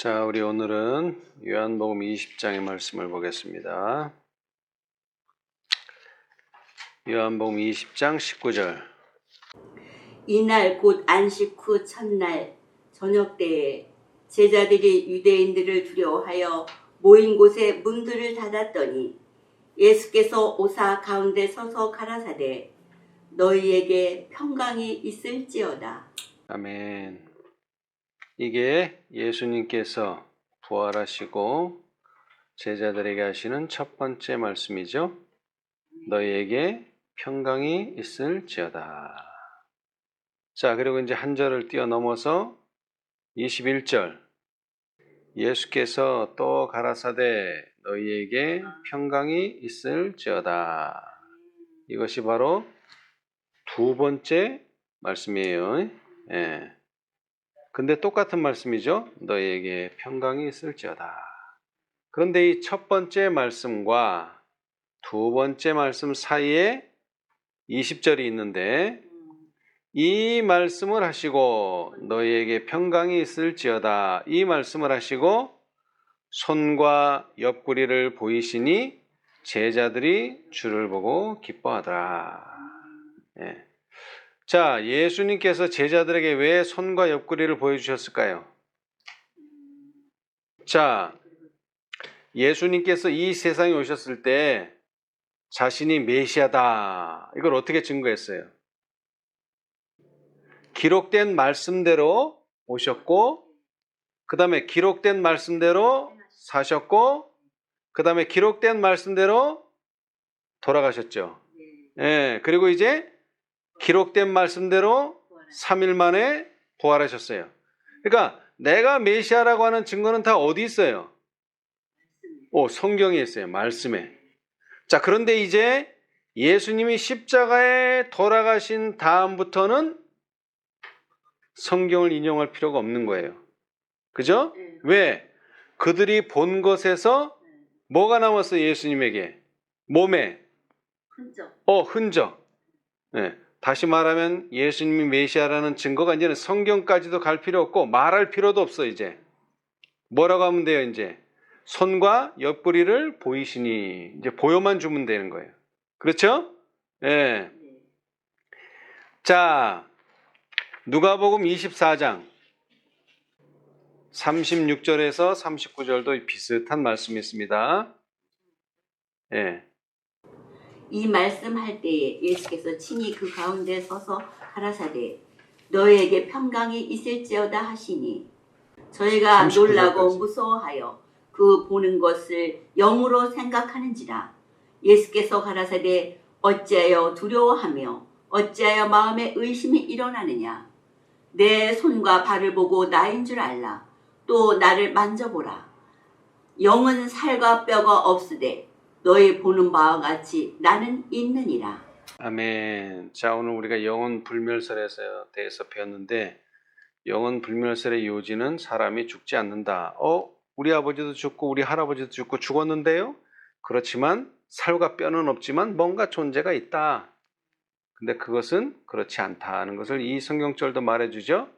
자, 우리 오늘은 요한복음 20장의 말씀을 보겠습니다. 요한복음 20장 19절. 이날 곧 안식 후 첫날 저녁 때에 제자들이 유대인들을 두려워하여 모인 곳에 문들을 닫았더니 예수께서 오사 가운데 서서 가라사대 너희에게 평강이 있을지어다. 아멘. 이게 예수님께서 부활하시고 제자들에게 하시는 첫 번째 말씀이죠. 너희에게 평강이 있을지어다. 자, 그리고 이제 한 절을 뛰어넘어서 21절. 예수께서 또 가라사대 너희에게 평강이 있을지어다. 이것이 바로 두 번째 말씀이에요. 예. 근데 똑같은 말씀이죠. 너희에게 평강이 있을지어다. 그런데 이 첫 번째 말씀과 두 번째 말씀 사이에 20절이 있는데 이 말씀을 하시고 너희에게 평강이 있을지어다. 이 말씀을 하시고 손과 옆구리를 보이시니 제자들이 주를 보고 기뻐하더라. 예. 자, 예수님께서 제자들에게 왜 손과 옆구리를 보여주셨을까요? 자, 예수님께서 이 세상에 오셨을 때 자신이 메시아다. 이걸 어떻게 증거했어요? 기록된 말씀대로 오셨고, 그 다음에 기록된 말씀대로 사셨고, 그 다음에 기록된 말씀대로 돌아가셨죠. 예, 그리고 이제 기록된 말씀대로 3일 만에 부활하셨어요. 그러니까 내가 메시아라고 하는 증거는 다 어디 있어요? 성경에 있어요. 말씀에. 자, 그런데 이제 예수님이 십자가에 돌아가신 다음부터는 성경을 인용할 필요가 없는 거예요. 그죠? 왜? 그들이 본 것에서 뭐가 남았어요? 예수님에게? 몸에? 흔적. 네. 다시 말하면 예수님이 메시아라는 증거가 이제는 성경까지도 갈 필요 없고 말할 필요도 없어. 이제 뭐라고 하면 돼요? 이제 손과 옆구리를 보이시니 이제 보여만 주면 되는 거예요. 그렇죠? 예. 자, 누가복음 24장 36절에서 39절도 비슷한 말씀이 있습니다. 예. 이 말씀할 때에 예수께서 친히 그 가운데 서서 가라사대 너희에게 평강이 있을지어다 하시니 저희가 놀라고 무서워하여 그 보는 것을 영으로 생각하는지라. 예수께서 가라사대 어찌하여 두려워하며 어찌하여 마음에 의심이 일어나느냐. 내 손과 발을 보고 나인 줄 알라. 또 나를 만져보라. 영은 살과 뼈가 없으되 너희 보는 바와 같이 나는 있느니라. 아멘. 자, 오늘 우리가 영혼 불멸설에 대해서 배웠는데 영혼 불멸설의 요지는 사람이 죽지 않는다. 우리 아버지도 죽고 우리 할아버지도 죽고 죽었는데요. 그렇지만 살과 뼈는 없지만 뭔가 존재가 있다. 근데 그것은 그렇지 않다는 것을 이 성경절도 말해주죠.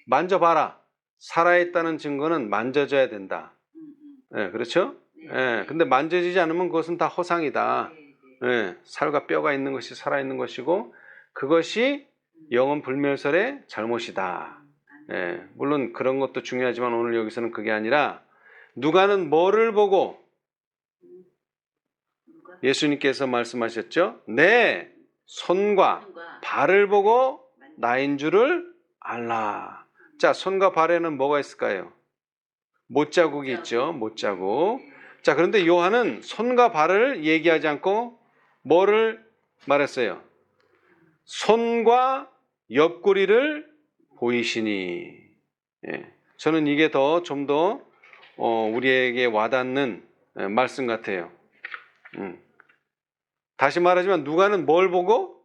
만져봐라. 살아있다는 증거는 만져져야 된다. 네, 그렇죠? 네, 근데 만져지지 않으면 그것은 다 허상이다. 네, 살과 뼈가 있는 것이 살아있는 것이고 그것이 영혼 불멸설의 잘못이다. 네, 물론 그런 것도 중요하지만 오늘 여기서는 그게 아니라 누가는 뭐를 보고 예수님께서 말씀하셨죠? 내 손과 발을 보고 나인 줄을 알라. 자, 손과 발에는 뭐가 있을까요? 못자국이 있죠. 못자국. 자, 그런데 요한은 손과 발을 얘기하지 않고 뭐를 말했어요? 손과 옆구리를 보이시니. 예, 저는 이게 좀 더 우리에게 와닿는 말씀 같아요. 다시 말하지만 누가는 뭘 보고?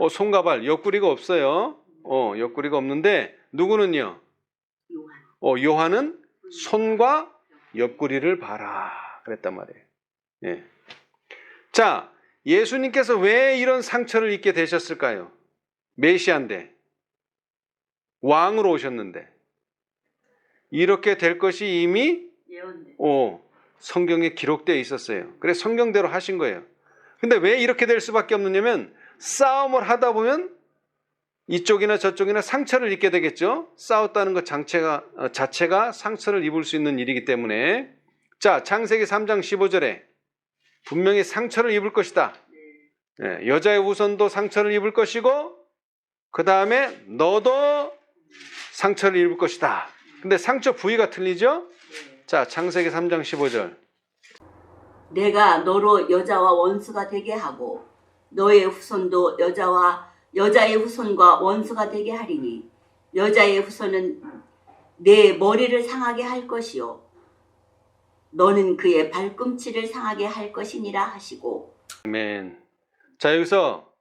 손과 발, 옆구리가 없어요. 옆구리가 없는데 누구는요? 요한은 손과 옆구리를 봐라 그랬단 말이에요. 예. 자, 예수님께서 왜 이런 상처를 입게 되셨을까요? 메시아인데 왕으로 오셨는데 이렇게 될 것이 이미 예언대. 성경에 기록되어 있었어요. 그래서 성경대로 하신 거예요. 근데 왜 이렇게 될 수밖에 없느냐면 싸움을 하다 보면 이쪽이나 저쪽이나 상처를 입게 되겠죠. 싸웠다는 것 자체가 상처를 입을 수 있는 일이기 때문에. 자, 창세기 3장 15절에 분명히 상처를 입을 것이다. 예, 여자의 후손도 상처를 입을 것이고 그 다음에 너도 상처를 입을 것이다. 근데 상처 부위가 틀리죠? 자, 창세기 3장 15절. 내가 너로 여자와 원수가 되게 하고 너의 후손도 여자의 후손과 원수가 되게 하리니 여자의 후손은 내 머리를 상하게 할 것이요 너는 그의 발꿈치를 상하게 할 것이니라 하시고. 아멘. 자, 여기서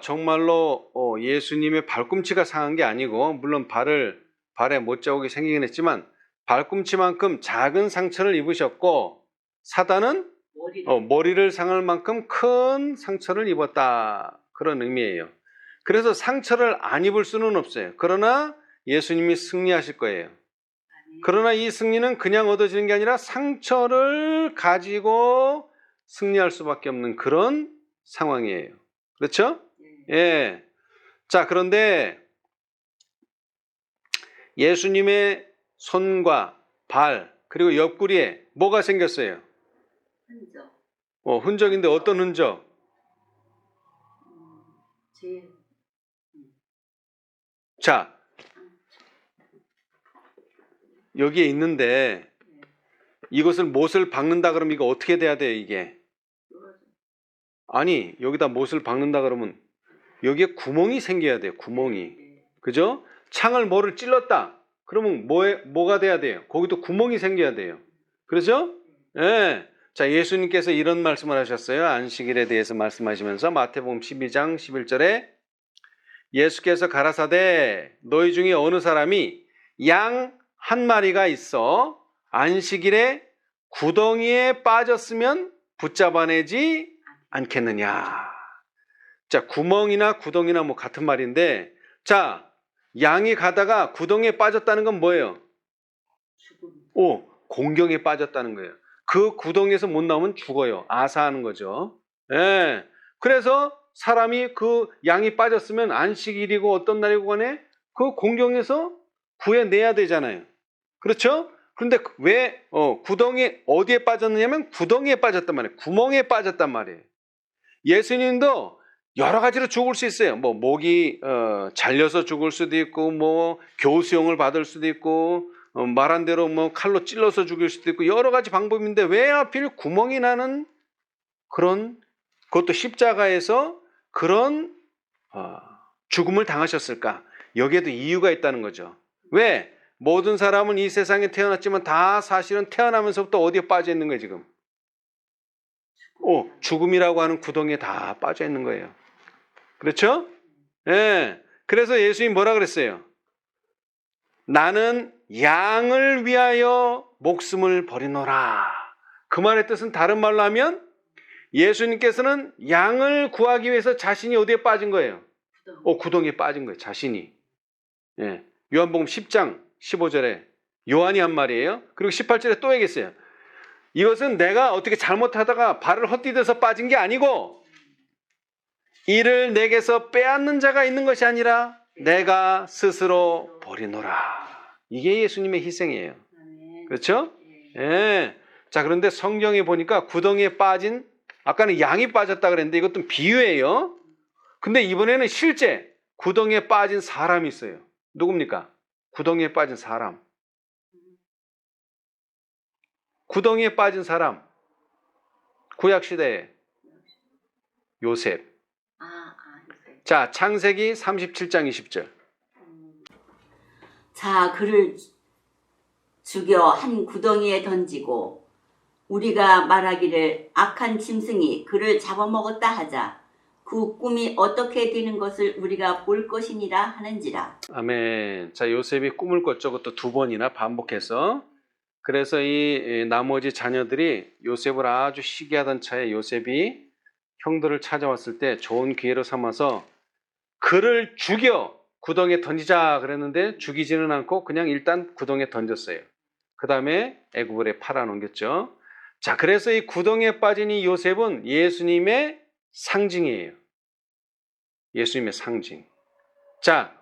정말로 예수님의 발꿈치가 상한 게 아니고 물론 발에 못자국이 생기긴 했지만 발꿈치만큼 작은 상처를 입으셨고 사단은 머리를 상할 만큼 큰 상처를 입었다. 그런 의미예요. 그래서 상처를 안 입을 수는 없어요. 그러나 예수님이 승리하실 거예요. 그러나 이 승리는 그냥 얻어지는 게 아니라 상처를 가지고 승리할 수밖에 없는 그런 상황이에요. 그렇죠? 예. 자, 그런데 예수님의 손과 발 그리고 옆구리에 뭐가 생겼어요? 흔적. 흔적인데 어떤 흔적? 자, 여기에 있는데 이것을 못을 박는다 그러면 이거 어떻게 돼야 돼요, 이게? 아니, 여기다 못을 박는다 그러면 여기에 구멍이 생겨야 돼요, 구멍이. 그죠? 창을 뭐를 찔렀다. 그러면 뭐가 돼야 돼요? 거기도 구멍이 생겨야 돼요. 그렇죠? 예. 자, 예수님께서 이런 말씀을 하셨어요. 안식일에 대해서 말씀하시면서 마태복음 12장 11절에 예수께서 가라사대 너희 중에 어느 사람이 양 한 마리가 있어 안식일에 구덩이에 빠졌으면 붙잡아내지 않겠느냐. 자, 구멍이나 구덩이나 뭐 같은 말인데, 자, 양이 가다가 구덩이에 빠졌다는 건 뭐예요? 공경에 빠졌다는 거예요. 그 구덩이에서 못 나오면 죽어요. 아사하는 거죠. 예. 그래서 사람이 그 양이 빠졌으면 안식일이고 어떤 날이고 간에 그 공경에서 구해내야 되잖아요. 그렇죠? 그런데 왜 구덩이 어디에 빠졌느냐면 구덩이에 빠졌단 말이에요. 구멍에 빠졌단 말이에요. 예수님도 여러 가지로 죽을 수 있어요. 뭐 목이 잘려서 죽을 수도 있고 뭐 교수형을 받을 수도 있고 말한 대로 뭐 칼로 찔러서 죽일 수도 있고 여러 가지 방법인데 왜 하필 구멍이 나는 그것도 십자가에서 그런 죽음을 당하셨을까? 여기에도 이유가 있다는 거죠. 왜? 모든 사람은 이 세상에 태어났지만 다 사실은 태어나면서부터 어디에 빠져 있는 거예요, 지금? 죽음이라고 하는 구덩이에 다 빠져 있는 거예요. 그렇죠? 예. 그래서 예수님이 뭐라 그랬어요? 나는 양을 위하여 목숨을 버리노라. 그 말의 뜻은 다른 말로 하면 예수님께서는 양을 구하기 위해서 자신이 어디에 빠진 거예요? 구덩이에 빠진 거예요. 자신이. 예. 요한복음 10장 15절에 요한이 한 말이에요. 그리고 18절에 또 얘기했어요. 이것은 내가 어떻게 잘못하다가 발을 헛디뎌서 빠진 게 아니고 이를 내게서 빼앗는 자가 있는 것이 아니라 내가 스스로 버리노라. 이게 예수님의 희생이에요. 그렇죠? 예. 자, 그런데 성경에 보니까 구덩이에 빠진 아까는 양이 빠졌다 그랬는데 이것도 비유예요. 근데 이번에는 실제 구덩이에 빠진 사람이 있어요. 누굽니까? 구덩이에 빠진 사람. 구덩이에 빠진 사람. 구약시대에 요셉. 자, 창세기 37장 20절. 자, 그를 죽여 한 구덩이에 던지고 우리가 말하기를 악한 짐승이 그를 잡아먹었다 하자. 그 꿈이 어떻게 되는 것을 우리가 볼 것이니라 하는지라. 아멘. 자, 요셉이 꿈을 꿨죠. 그것도 두 번이나 반복해서. 그래서 이 나머지 자녀들이 요셉을 아주 시기하던 차에 요셉이 형들을 찾아왔을 때 좋은 기회로 삼아서 그를 죽여 구덩이에 던지자 그랬는데 죽이지는 않고 그냥 일단 구덩이에 던졌어요. 그 다음에 애굽으로 팔아넘겼죠. 자, 그래서 이 구덩이에 빠진 이 요셉은 예수님의 상징이에요. 예수님의 상징. 자,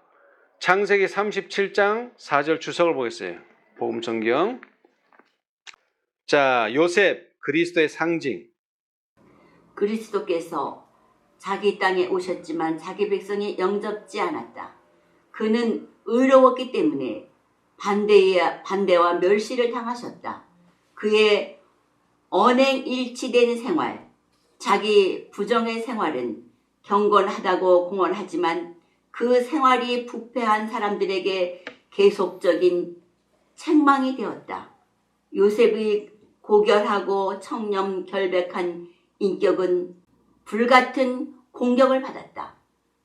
창세기 37장 4절 주석을 보겠어요. 복음성경. 자, 요셉 그리스도의 상징. 그리스도께서 자기 땅에 오셨지만 자기 백성이 영접지 않았다. 그는 의로웠기 때문에 반대와 멸시를 당하셨다. 그의 언행일치된 생활, 자기 부정의 생활은 경건하다고 공언하지만 그 생활이 부패한 사람들에게 계속적인 책망이 되었다. 요셉의 고결하고 청렴 결백한 인격은 불같은 공격을 받았다.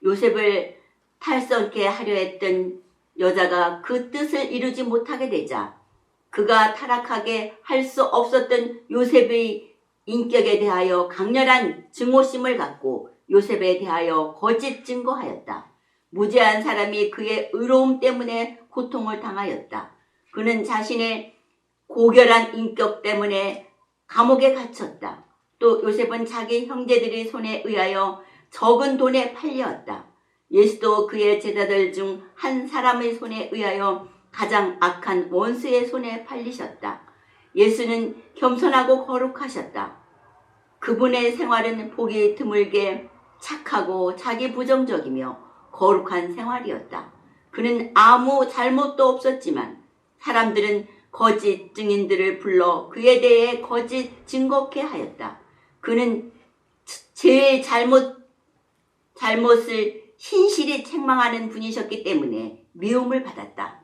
요셉을 탈선케 하려 했던 여자가 그 뜻을 이루지 못하게 되자 그가 타락하게 할 수 없었던 요셉의 인격에 대하여 강렬한 증오심을 갖고 요셉에 대하여 거짓 증거하였다. 무죄한 사람이 그의 의로움 때문에 고통을 당하였다. 그는 자신의 고결한 인격 때문에 감옥에 갇혔다. 또 요셉은 자기 형제들의 손에 의하여 적은 돈에 팔려왔다. 예수도 그의 제자들 중 한 사람의 손에 의하여 가장 악한 원수의 손에 팔리셨다. 예수는 겸손하고 거룩하셨다. 그분의 생활은 보기 드물게 착하고 자기 부정적이며 거룩한 생활이었다. 그는 아무 잘못도 없었지만 사람들은 거짓 증인들을 불러 그에 대해 거짓 증거케 하였다. 그는 제 잘못을 신실히 책망하는 분이셨기 때문에 미움을 받았다.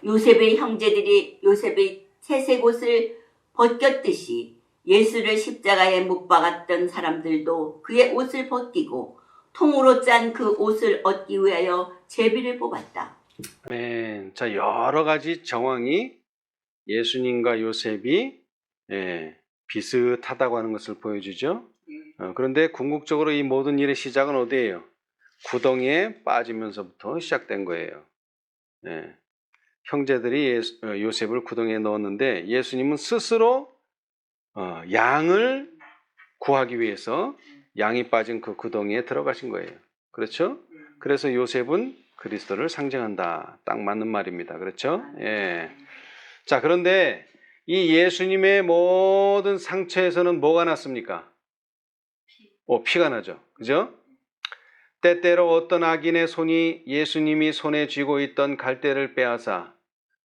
요셉의 형제들이 요셉의 채색 옷을 벗겼듯이 예수를 십자가에 못 박았던 사람들도 그의 옷을 벗기고 통으로 짠 그 옷을 얻기 위하여 제비를 뽑았다. 아멘. 자, 여러 가지 정황이 예수님과 요셉이 비슷하다고 하는 것을 보여주죠. 그런데 궁극적으로 이 모든 일의 시작은 어디예요? 구덩이에 빠지면서부터 시작된 거예요. 형제들이 요셉을 구덩이에 넣었는데 예수님은 스스로 양을 구하기 위해서 양이 빠진 그 구덩이에 들어가신 거예요. 그렇죠? 그래서 요셉은 그리스도를 상징한다. 딱 맞는 말입니다. 그렇죠? 예. 자, 그런데 이 예수님의 모든 상처에서는 뭐가 났습니까? 피가 나죠. 그죠? 때때로 어떤 악인의 손이 예수님이 손에 쥐고 있던 갈대를 빼앗아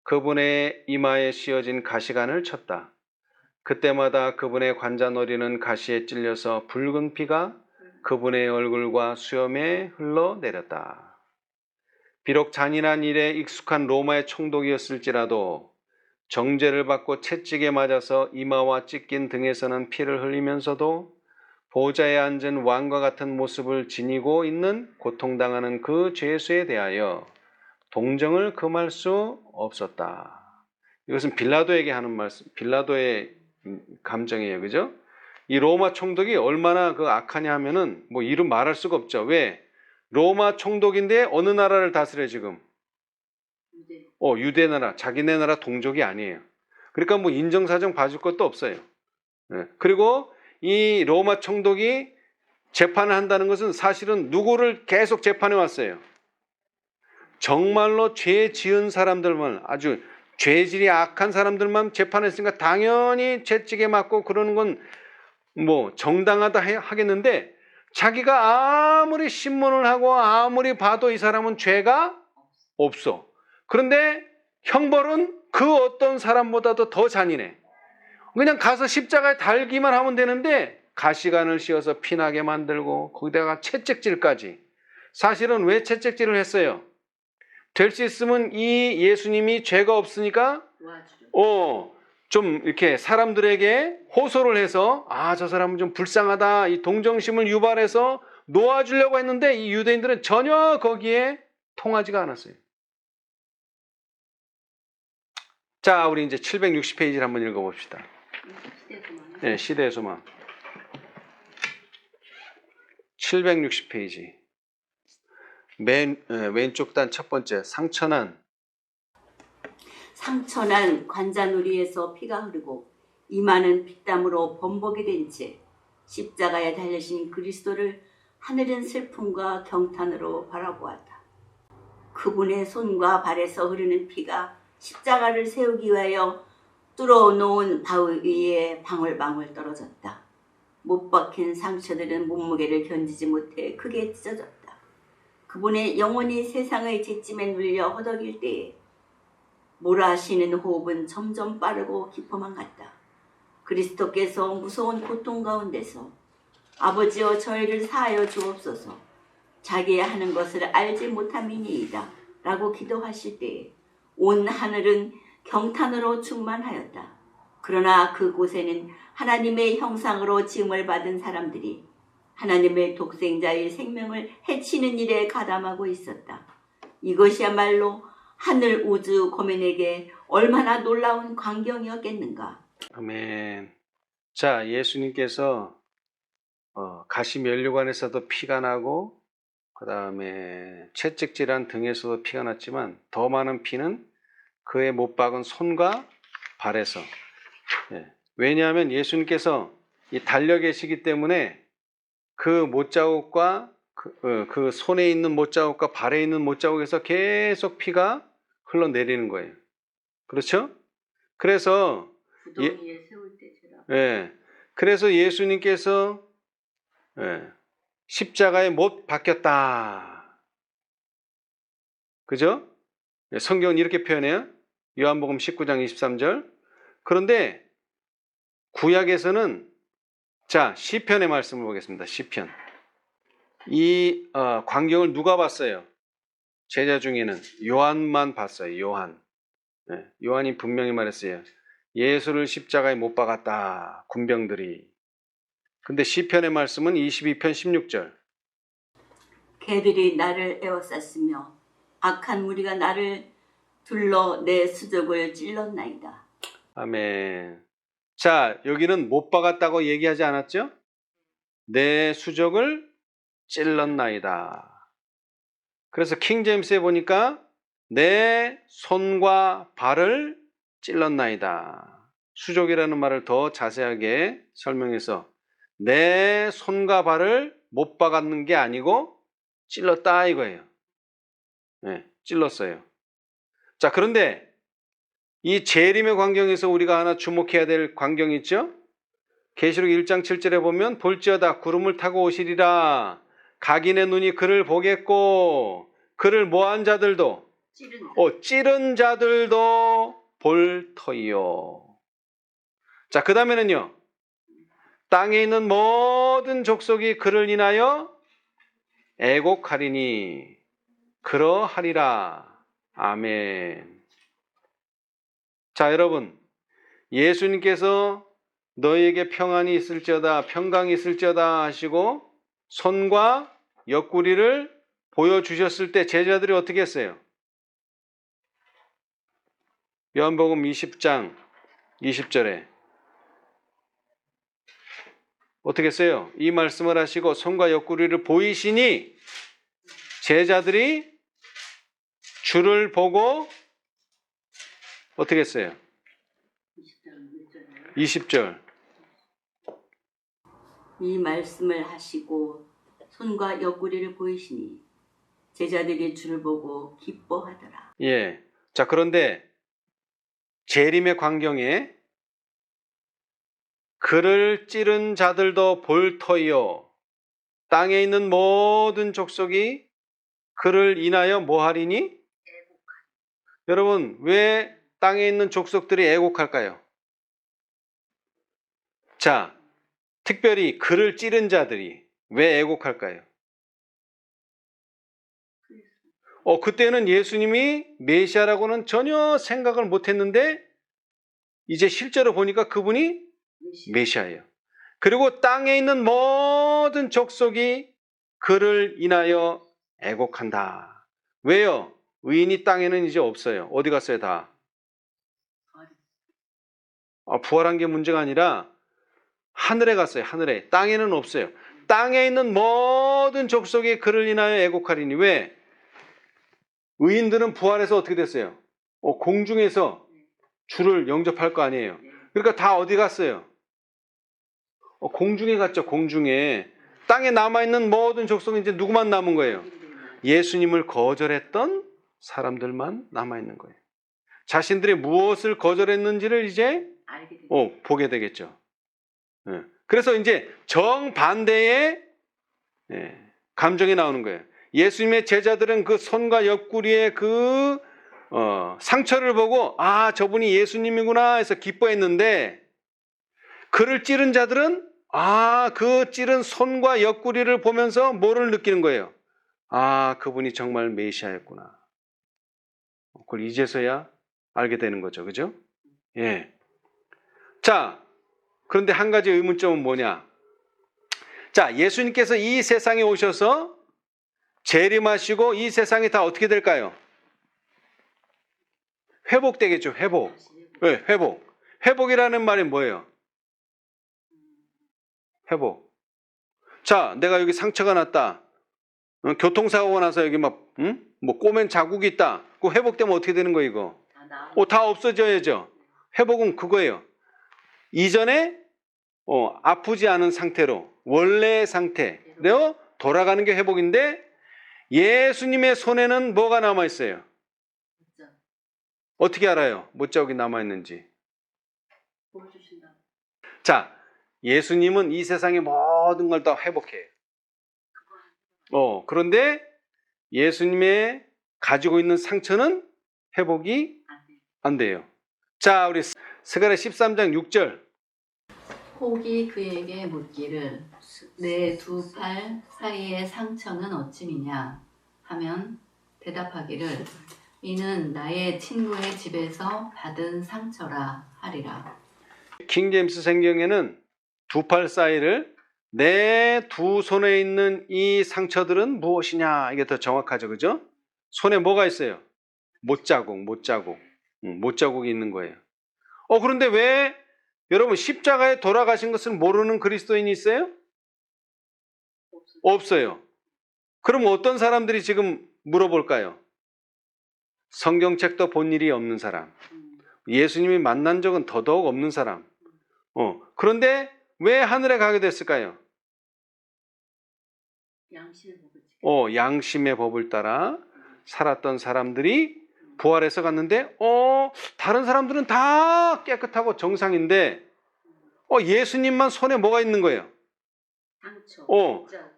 그분의 이마에 씌어진 가시관을 쳤다. 그때마다 그분의 관자놀이는 가시에 찔려서 붉은 피가 그분의 얼굴과 수염에 흘러내렸다. 비록 잔인한 일에 익숙한 로마의 총독이었을지라도 정죄를 받고 채찍에 맞아서 이마와 찢긴 등에서는 피를 흘리면서도 보좌에 앉은 왕과 같은 모습을 지니고 있는 고통당하는 그 죄수에 대하여 동정을 금할 수 없었다. 이것은 빌라도에게 하는 말씀, 빌라도의 감정이에요. 그죠? 이 로마 총독이 얼마나 그 악하냐 하면은 뭐 이루 말할 수가 없죠. 왜? 로마 총독인데 어느 나라를 다스려 지금? 유대 나라, 자기네 나라 동족이 아니에요. 그러니까 뭐 인정사정 봐줄 것도 없어요. 그리고 이 로마 총독이 재판을 한다는 것은 사실은 누구를 계속 재판해 왔어요? 정말로 죄 지은 사람들만, 아주 죄질이 악한 사람들만 재판했으니까 당연히 채찍에 맞고 그러는 건 뭐 정당하다 하겠는데 자기가 아무리 신문을 하고 아무리 봐도 이 사람은 죄가 없어. 그런데 형벌은 그 어떤 사람보다도 더 잔인해. 그냥 가서 십자가에 달기만 하면 되는데 가시관을 씌워서 피나게 만들고 거기다가 채찍질까지. 사실은 왜 채찍질을 했어요? 될 수 있으면 이 예수님이 죄가 없으니까 좀 이렇게 사람들에게 호소를 해서 저 사람은 좀 불쌍하다 이 동정심을 유발해서 놓아주려고 했는데 이 유대인들은 전혀 거기에 통하지가 않았어요. 자, 우리 이제 760페이지를 한번 읽어봅시다. 네, 시대의 소망. 760페이지. 왼쪽 단 첫 번째 상처난. 상처난 관자놀이에서 피가 흐르고 이마는 피땀으로 범벅이 된 채 십자가에 달리신 그리스도를 하늘은 슬픔과 경탄으로 바라보았다. 그분의 손과 발에서 흐르는 피가 십자가를 세우기 위하여 뚫어놓은 바위 위에 방울방울 떨어졌다. 못 박힌 상처들은 몸무게를 견디지 못해 크게 찢어졌다. 그분의 영혼이 세상의 잿짐에 눌려 허덕일 때에 몰아쉬는 호흡은 점점 빠르고 깊어만 갔다. 그리스도께서 무서운 고통 가운데서 아버지여 저희를 사하여 주옵소서 자기의 하는 것을 알지 못함이니이다 라고 기도하실 때에 온 하늘은 경탄으로 충만하였다. 그러나 그곳에는 하나님의 형상으로 지음을 받은 사람들이 하나님의 독생자의 생명을 해치는 일에 가담하고 있었다. 이것이야말로 하늘 우주 고민에게 얼마나 놀라운 광경이었겠는가. 아멘. 자, 예수님께서 가시 면류관에서도 피가 나고 그 다음에 채찍질한 등에서도 피가 났지만 더 많은 피는 그의 못 박은 손과 발에서. 예. 왜냐하면 예수님께서 이 달려 계시기 때문에 그 못자국과 그 손에 있는 못자국과 발에 있는 못자국에서 계속 피가 흘러내리는 거예요. 그렇죠? 그래서 구덩이에 세울 때처럼. 예. 그래서 예수님께서 십자가에 못 박혔다. 그죠? 성경은 이렇게 표현해요. 요한복음 19장 23절. 그런데 구약에서는 자, 시편의 말씀을 보겠습니다. 시편. 이 광경을 누가 봤어요? 제자 중에는 요한만 봤어요. 요한. 요한이 분명히 말했어요. 예수를 십자가에 못 박았다. 군병들이. 근데 시편의 말씀은 22편 16절. 개들이 나를 에워쌌으며 악한 무리가 나를 둘러 내 수족을 찔렀나이다. 아멘. 자, 여기는 못 박았다고 얘기하지 않았죠? 내 수족을 찔렀나이다. 그래서 킹제임스에 보니까 내 손과 발을 찔렀나이다. 수족이라는 말을 더 자세하게 설명해서 내 손과 발을 못 박았는 게 아니고 찔렀다 이거예요. 네, 찔렀어요. 자, 그런데 이 재림의 광경에서 우리가 하나 주목해야 될 광경이 있죠? 계시록 1장 7절에 보면 볼지어다 구름을 타고 오시리라. 각인의 눈이 그를 보겠고 그를 모한 자들도 찌른 자들도 볼 터이요. 자, 그 다음에는요. 땅에 있는 모든 족속이 그를 인하여 애곡하리니 그러하리라. 아멘. 자, 여러분, 예수님께서 너희에게 평안이 있을지어다, 평강이 있을지어다 하시고 손과 옆구리를 보여주셨을 때 제자들이 어떻게 했어요? 요한복음 20장 20절에 어떻게 했어요? 이 말씀을 하시고 손과 옆구리를 보이시니 제자들이 주를 보고 어떻게 했어요? 20절. 이 말씀을 하시고 손과 옆구리를 보이시니 제자들이 주를 보고 기뻐하더라. 예. 자, 그런데 재림의 광경에 그를 찌른 자들도 볼 터이요. 땅에 있는 모든 족속이 그를 인하여 뭐하리니? 여러분, 왜 땅에 있는 족속들이 애곡할까요? 자, 특별히 그를 찌른 자들이 왜 애곡할까요? 그때는 예수님이 메시아라고는 전혀 생각을 못했는데 이제 실제로 보니까 그분이 메시아예요. 그리고 땅에 있는 모든 족속이 그를 인하여 애곡한다. 왜요? 의인이 땅에는 이제 없어요. 어디 갔어요 다? 부활한 게 문제가 아니라 하늘에 갔어요. 하늘에. 땅에는 없어요. 땅에 있는 모든 족속이 그를 인하여 애곡하리니 왜? 의인들은 부활해서 어떻게 됐어요? 공중에서 주를 영접할 거 아니에요. 그러니까 다 어디 갔어요? 공중에 갔죠. 공중에. 땅에 남아있는 모든 족속은 이제 누구만 남은 거예요? 예수님을 거절했던 사람들만 남아있는 거예요. 자신들이 무엇을 거절했는지를 이제 보게 되겠죠. 그래서 이제 정반대의 감정이 나오는 거예요. 예수님의 제자들은 그 손과 옆구리의 그 상처를 보고 아 저분이 예수님이구나 해서 기뻐했는데 그를 찌른 자들은 아 그 찌른 손과 옆구리를 보면서 뭐를 느끼는 거예요? 아 그분이 정말 메시아였구나. 그걸 이제서야 알게 되는 거죠. 그죠? 예. 자, 그런데 한 가지 의문점은 뭐냐? 자, 예수님께서 이 세상에 오셔서 재림하시고 이 세상이 다 어떻게 될까요? 회복되겠죠. 회복. 네, 회복. 회복이라는 말이 뭐예요? 회복. 자, 내가 여기 상처가 났다. 교통사고가 나서 여기 막, 뭐 꼬맨 자국이 있다. 그 회복되면 어떻게 되는 거예요, 이거? 다 없어져야죠. 회복은 그거예요. 이전에 아프지 않은 상태로 원래의 상태로 돌아가는 게 회복인데 예수님의 손에는 뭐가 남아있어요? 어떻게 알아요? 못자국이 남아있는지. 자, 예수님은 이 세상의 모든 걸 다 회복해요. 그런데 예수님의 가지고 있는 상처는 회복이 안 돼요. 자, 우리 스가랴 13장 6절. 혹이 그에게 묻기를 내 두 팔 사이의 상처는 어찌미냐 하면 대답하기를 이는 나의 친구의 집에서 받은 상처라 하리라. 킹제임스 성경에는 두 팔 사이를 내 두 손에 있는 이 상처들은 무엇이냐 이게 더 정확하죠. 그죠? 손에 뭐가 있어요? 못자국이 있는 거예요. 그런데 왜 여러분 십자가에 돌아가신 것을 모르는 그리스도인이 있어요? 없어요. 그럼 어떤 사람들이 지금 물어볼까요? 성경책도 본 일이 없는 사람, 예수님이 만난 적은 더더욱 없는 사람. 그런데 왜 하늘에 가게 됐을까요? 양심의 법을 따라 살았던 사람들이 부활해서 갔는데 다른 사람들은 다 깨끗하고 정상인데 예수님만 손에 뭐가 있는 거예요? 상처.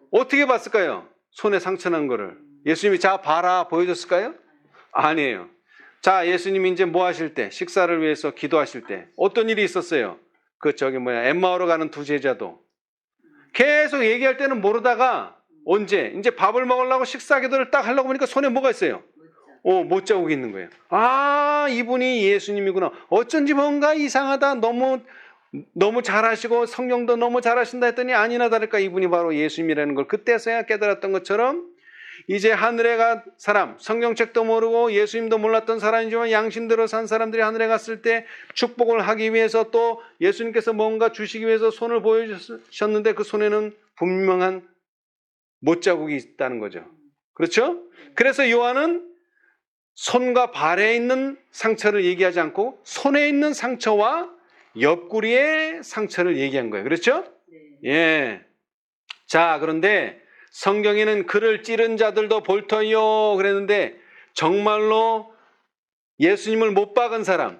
어떻게 봤을까요? 손에 상처 난 거를. 예수님이 자 봐라 보여줬을까요? 아니에요. 자 예수님이 이제 뭐 하실 때 식사를 위해서 기도하실 때 어떤 일이 있었어요? 엠마오로 가는 두 제자도 계속 얘기할 때는 모르다가 언제 이제 밥을 먹으려고 식사 기도를 딱 하려고 보니까 손에 뭐가 있어요? 못자국이 있는 거예요. 아 이분이 예수님이구나. 어쩐지 뭔가 이상하다. 너무 잘하시고 성령도 너무 잘하신다 했더니 아니나 다를까 이분이 바로 예수님이라는 걸 그때서야 깨달았던 것처럼 이제 하늘에 간 사람, 성경책도 모르고 예수님도 몰랐던 사람이지만 양심대로 산 사람들이 하늘에 갔을 때 축복을 하기 위해서 또 예수님께서 뭔가 주시기 위해서 손을 보여주셨는데 그 손에는 분명한 못자국이 있다는 거죠. 그렇죠? 그래서 요한은 손과 발에 있는 상처를 얘기하지 않고 손에 있는 상처와 옆구리의 상처를 얘기한 거예요. 그렇죠? 네. 예. 자, 그런데 성경에는 그를 찌른 자들도 볼터요 그랬는데 정말로 예수님을 못 박은 사람,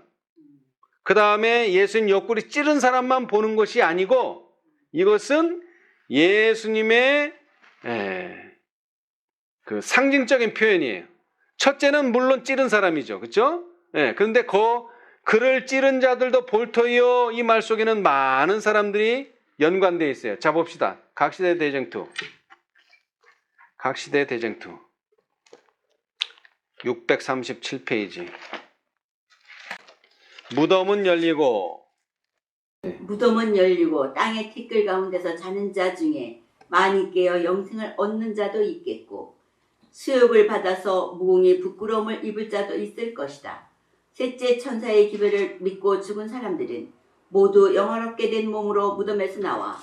그 다음에 예수님 옆구리 찌른 사람만 보는 것이 아니고 이것은 예수님의 그 상징적인 표현이에요. 첫째는 물론 찌른 사람이죠. 그렇죠? 그런데 그를 찌른 자들도 볼터요 이 말 속에는 많은 사람들이 연관되어 있어요. 자 봅시다. 각시대 대쟁투 637페이지. 무덤은 열리고 땅의 티끌 가운데서 자는 자 중에 많이 깨어 영생을 얻는 자도 있겠고 수욕을 받아서 무궁히 부끄러움을 입을 자도 있을 것이다. 셋째 천사의 기별을 믿고 죽은 사람들은 모두 영화롭게 된 몸으로 무덤에서 나와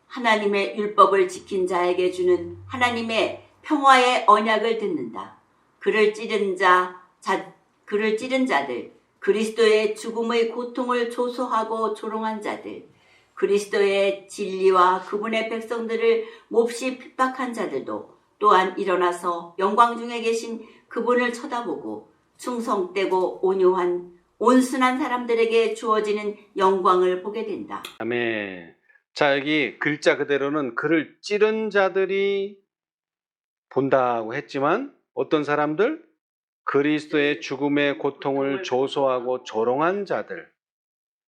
하나님의 율법을 지킨 자에게 주는 하나님의 평화의 언약을 듣는다. 그를 찌른 자들, 그리스도의 죽음의 고통을 조소하고 조롱한 자들, 그리스도의 진리와 그분의 백성들을 몹시 핍박한 자들도 또한 일어나서 영광 중에 계신 그분을 쳐다보고 충성되고 온유한 온순한 사람들에게 주어지는 영광을 보게 된다. 아멘. 자, 여기 글자 그대로는 그를 찌른 자들이 본다고 했지만 어떤 사람들? 그리스도의 죽음의 고통을 조소하고 조롱한 자들.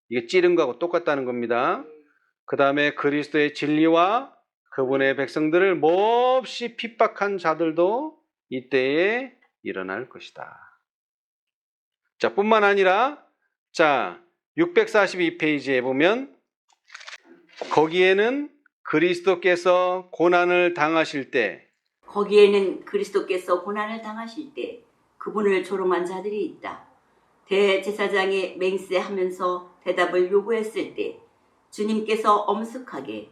이게 찌른 거하고 똑같다는 겁니다. 그 다음에 그리스도의 진리와 그분의 백성들을 몹시 핍박한 자들도 이때에 일어날 것이다. 자, 뿐만 아니라, 자, 642페이지에 보면, 거기에는 그리스도께서 고난을 당하실 때, 거기에는 그리스도께서 고난을 당하실 때 그분을 조롱한 자들이 있다. 대제사장이 맹세하면서 대답을 요구했을 때 주님께서 엄숙하게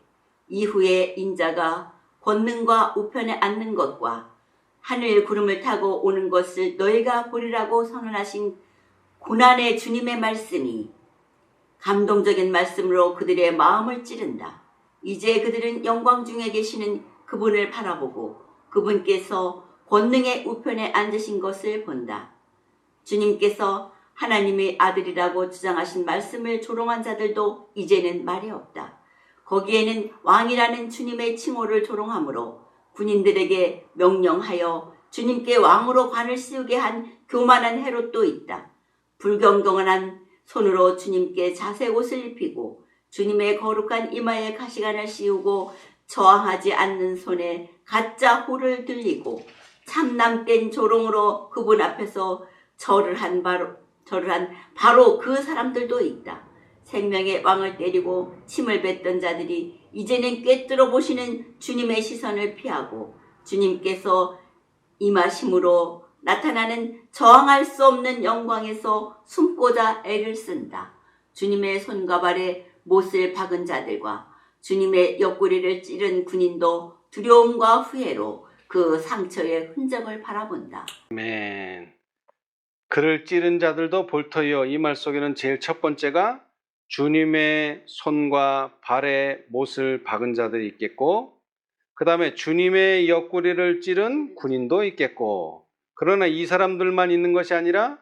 이후에 인자가 권능과 우편에 앉는 것과 하늘 구름을 타고 오는 것을 너희가 보리라고 선언하신 고난의 주님의 말씀이 감동적인 말씀으로 그들의 마음을 찌른다. 이제 그들은 영광 중에 계시는 그분을 바라보고 그분께서 권능의 우편에 앉으신 것을 본다. 주님께서 하나님의 아들이라고 주장하신 말씀을 조롱한 자들도 이제는 말이 없다. 거기에는 왕이라는 주님의 칭호를 조롱하므로 군인들에게 명령하여 주님께 왕으로 관을 씌우게 한 교만한 헤롯도 있다. 불경건한 손으로 주님께 자색 옷을 입히고 주님의 거룩한 이마에 가시관을 씌우고 저항하지 않는 손에 가짜 호를 들리고 참남된 조롱으로 그분 앞에서 절을 한 바로 그 사람들도 있다. 생명의 왕을 때리고 침을 뱉던 자들이 이제는 꿰뚫어 보시는 주님의 시선을 피하고 주님께서 임하심으로 나타나는 저항할 수 없는 영광에서 숨고자 애를 쓴다. 주님의 손과 발에 못을 박은 자들과 주님의 옆구리를 찌른 군인도 두려움과 후회로 그 상처의 흔적을 바라본다. 아멘. 그를 찌른 자들도 볼터이요. 이 말 속에는 제일 첫 번째가 주님의 손과 발에 못을 박은 자들이 있겠고, 그 다음에 주님의 옆구리를 찌른 군인도 있겠고, 그러나 이 사람들만 있는 것이 아니라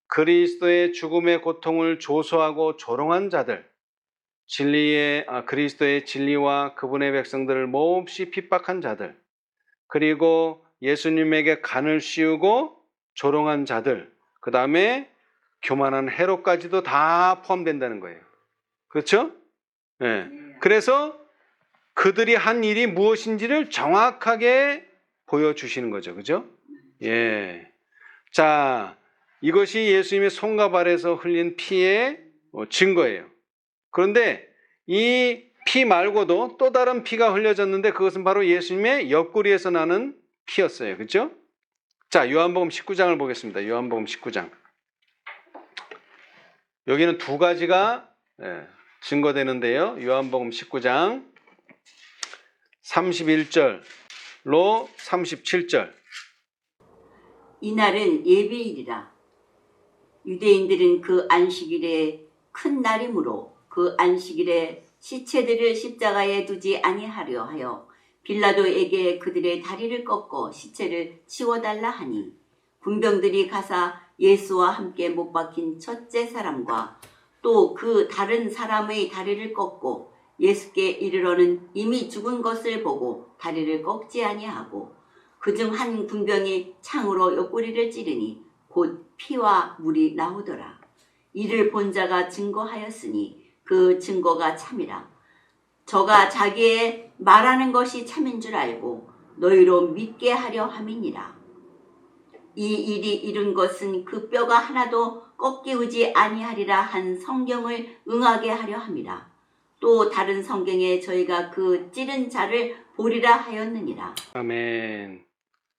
그리스도의 죽음의 고통을 조소하고 조롱한 자들, 그리스도의 진리와 그분의 백성들을 몹시 핍박한 자들, 그리고 예수님에게 간을 씌우고 조롱한 자들, 그 다음에 교만한 헤롯까지도 다 포함된다는 거예요. 그렇죠? 네. 그래서 그들이 한 일이 무엇인지를 정확하게 보여주시는 거죠. 그죠? 예. 자, 이것이 예수님의 손과 발에서 흘린 피의 증거예요. 그런데 이 피 말고도 또 다른 피가 흘려졌는데 그것은 바로 예수님의 옆구리에서 나는 피였어요. 그렇죠? 자, 요한복음 19장을 보겠습니다. 요한복음 19장. 여기는 두 가지가 증거되는데요. 요한복음 19장 31절로 37절. 이날은 예배일이라. 유대인들은 그 안식일에 큰 날이므로 그 안식일에 시체들을 십자가에 두지 아니하려 하여 빌라도에게 그들의 다리를 꺾어 시체를 치워달라 하니 군병들이 가사 예수와 함께 못 박힌 첫째 사람과 또 그 다른 사람의 다리를 꺾고 예수께 이르러는 이미 죽은 것을 보고 다리를 꺾지 아니하고 그중 한 군병이 창으로 옆구리를 찌르니 곧 피와 물이 나오더라. 이를 본 자가 증거하였으니 그 증거가 참이라. 저가 자기의 말하는 것이 참인 줄 알고 너희로 믿게 하려 함이니라. 이 일이 이룬 것은 그 뼈가 하나도 꺾이우지 아니하리라 한 성경을 응하게 하려 함이라. 또 다른 성경에 저희가 그 찌른 자를 보리라 하였느니라. 아멘.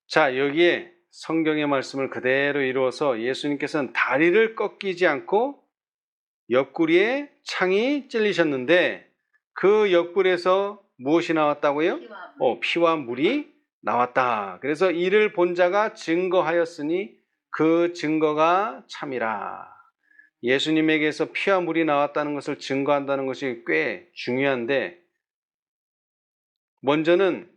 자, 여기에 성경의 말씀을 그대로 이루어서 예수님께서는 다리를 꺾이지 않고 옆구리에 창이 찔리셨는데 그 옆구리에서 무엇이 나왔다고요? 피와 물이 나왔다. 그래서 이를 본 자가 증거하였으니 그 증거가 참이라. 예수님에게서 피와 물이 나왔다는 것을 증거한다는 것이 꽤 중요한데, 먼저는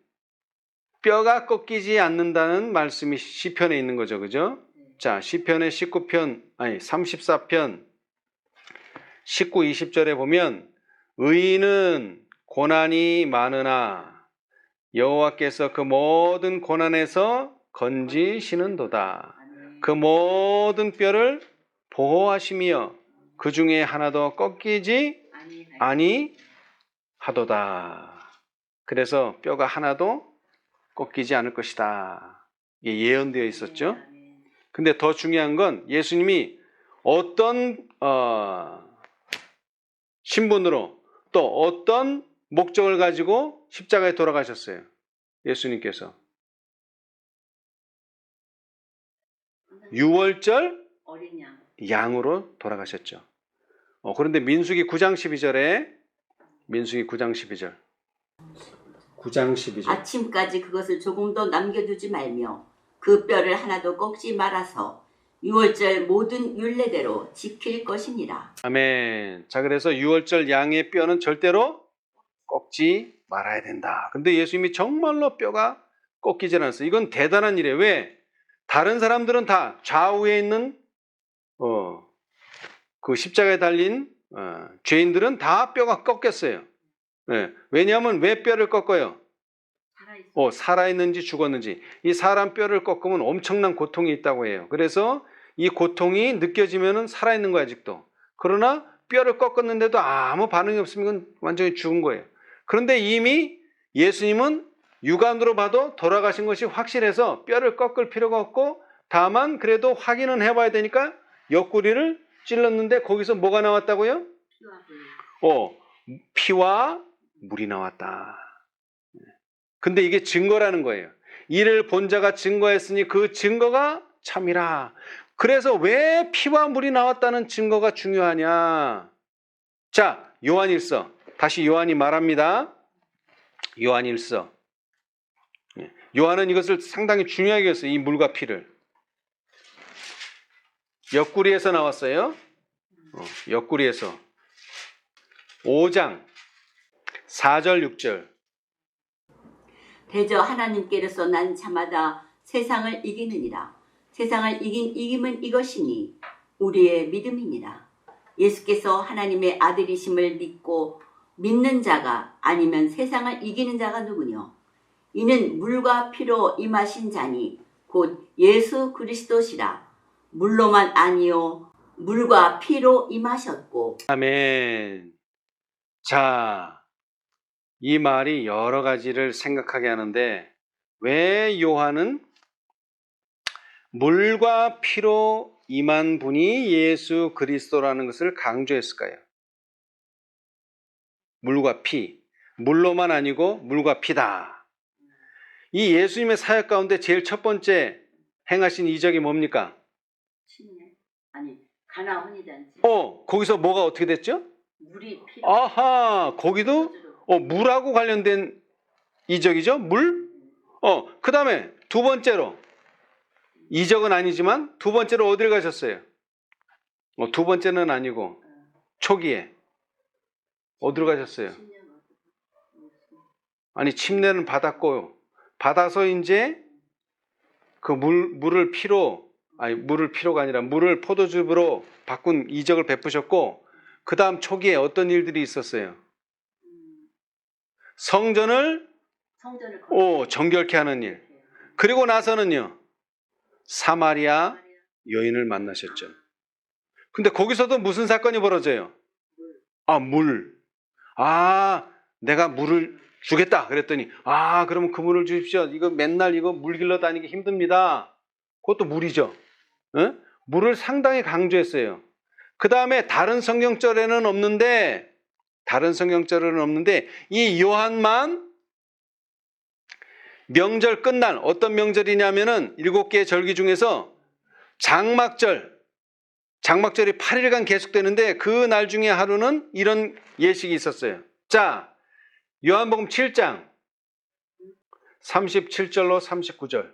뼈가 꺾이지 않는다는 말씀이 시편에 있는 거죠. 그죠? 자, 시편의 34편 19, 20절에 보면 의인은 고난이 많으나 여호와께서 그 모든 고난에서 건지시는도다. 그 모든 뼈를 보호하시며 그 중에 하나도 꺾이지 아니하도다. 그래서 뼈가 하나도 꺾이지 않을 것이다. 이게 예언되어 있었죠. 근데 더 중요한 건 예수님이 어떤 신분으로 또 어떤 목적을 가지고 십자가에 돌아가셨어요. 예수님께서 유월절 어린 양. 양으로 돌아가셨죠. 그런데 민수기 9장 12절에 민수기 9장 12절 9장 12절 아침까지 그것을 조금도 남겨두지 말며 그 뼈를 하나도 꺾지 말아서 유월절 모든 율례대로 지킬 것이니라. 아멘. 자, 그래서 유월절 양의 뼈는 절대로 꺾지 말아야 된다. 근데 예수님이 정말로 뼈가 꺾이지 않았어요. 이건 대단한 일이에요. 왜? 다른 사람들은 다 좌우에 있는 그 십자가에 달린 죄인들은 다 뼈가 꺾였어요. 네. 왜냐하면 왜 뼈를 꺾어요? 살아있는지 죽었는지. 이 사람 뼈를 꺾으면 엄청난 고통이 있다고 해요. 그래서 이 고통이 느껴지면 살아있는 거야 아직도. 그러나 뼈를 꺾었는데도 아무 반응이 없으면 이건 완전히 죽은 거예요. 그런데 이미 예수님은 육안으로 봐도 돌아가신 것이 확실해서 뼈를 꺾을 필요가 없고, 다만 그래도 확인은 해봐야 되니까 옆구리를 찔렀는데 거기서 뭐가 나왔다고요? 피와 물이 나왔다. 근데 이게 증거라는 거예요. 이를 본 자가 증거했으니 그 증거가 참이라. 그래서 왜 피와 물이 나왔다는 증거가 중요하냐? 자, 요한일서. 다시 요한이 말합니다. 요한일서. 요한은 이것을 상당히 중요하게 했어요. 이 물과 피를. 옆구리에서 나왔어요. 옆구리에서. 5장 4절 6절. 대저 하나님께로서 난 자마다 세상을 이기느니라. 세상을 이긴 이김은 이것이니 우리의 믿음이니라. 예수께서 하나님의 아들이심을 믿는 자가 아니면 세상을 이기는 자가 누구뇨? 이는 물과 피로 임하신 자니 곧 예수 그리스도시라. 물로만 아니요 물과 피로 임하셨고. 아멘. 자, 이 말이 여러 가지를 생각하게 하는데 왜 요한은 물과 피로 임한 분이 예수 그리스도라는 것을 강조했을까요? 물과 피, 물로만 아니고 물과 피다. 이 예수님의 사역 가운데 제일 첫 번째 행하신 이적이 뭡니까? 가나 혼인잔치. 거기서 뭐가 어떻게 됐죠? 물이 피. 아하, 거기도 물하고 관련된 이적이죠? 물? 그 다음에 두 번째로, 이적은 아니지만 두 번째로 어딜 가셨어요? 두 번째는 아니고 초기에 어디로 가셨어요? 아니, 침례는 받았고, 받아서 이제 그 물을 피로가 아니라 물을 포도즙으로 바꾼 이적을 베푸셨고, 그 다음 초기에 어떤 일들이 있었어요? 성전을 정결케 하는 일. 그리고 나서는요, 사마리아 여인을 만나셨죠. 근데 거기서도 무슨 사건이 벌어져요? 물. 내가 물을 주겠다 그랬더니 그러면 그 물을 주십시오. 이거 맨날 물 길러 다니기 힘듭니다. 그것도 물이죠. 물을 상당히 강조했어요. 그 다음에 다른 성경절에는 없는데 이 요한만 명절 끝날, 어떤 명절이냐면은 7개의 절기 중에서 장막절이 8일간 계속되는데 그 날 중에 하루는 이런 예식이 있었어요. 자, 요한복음 7장 37절로 39절.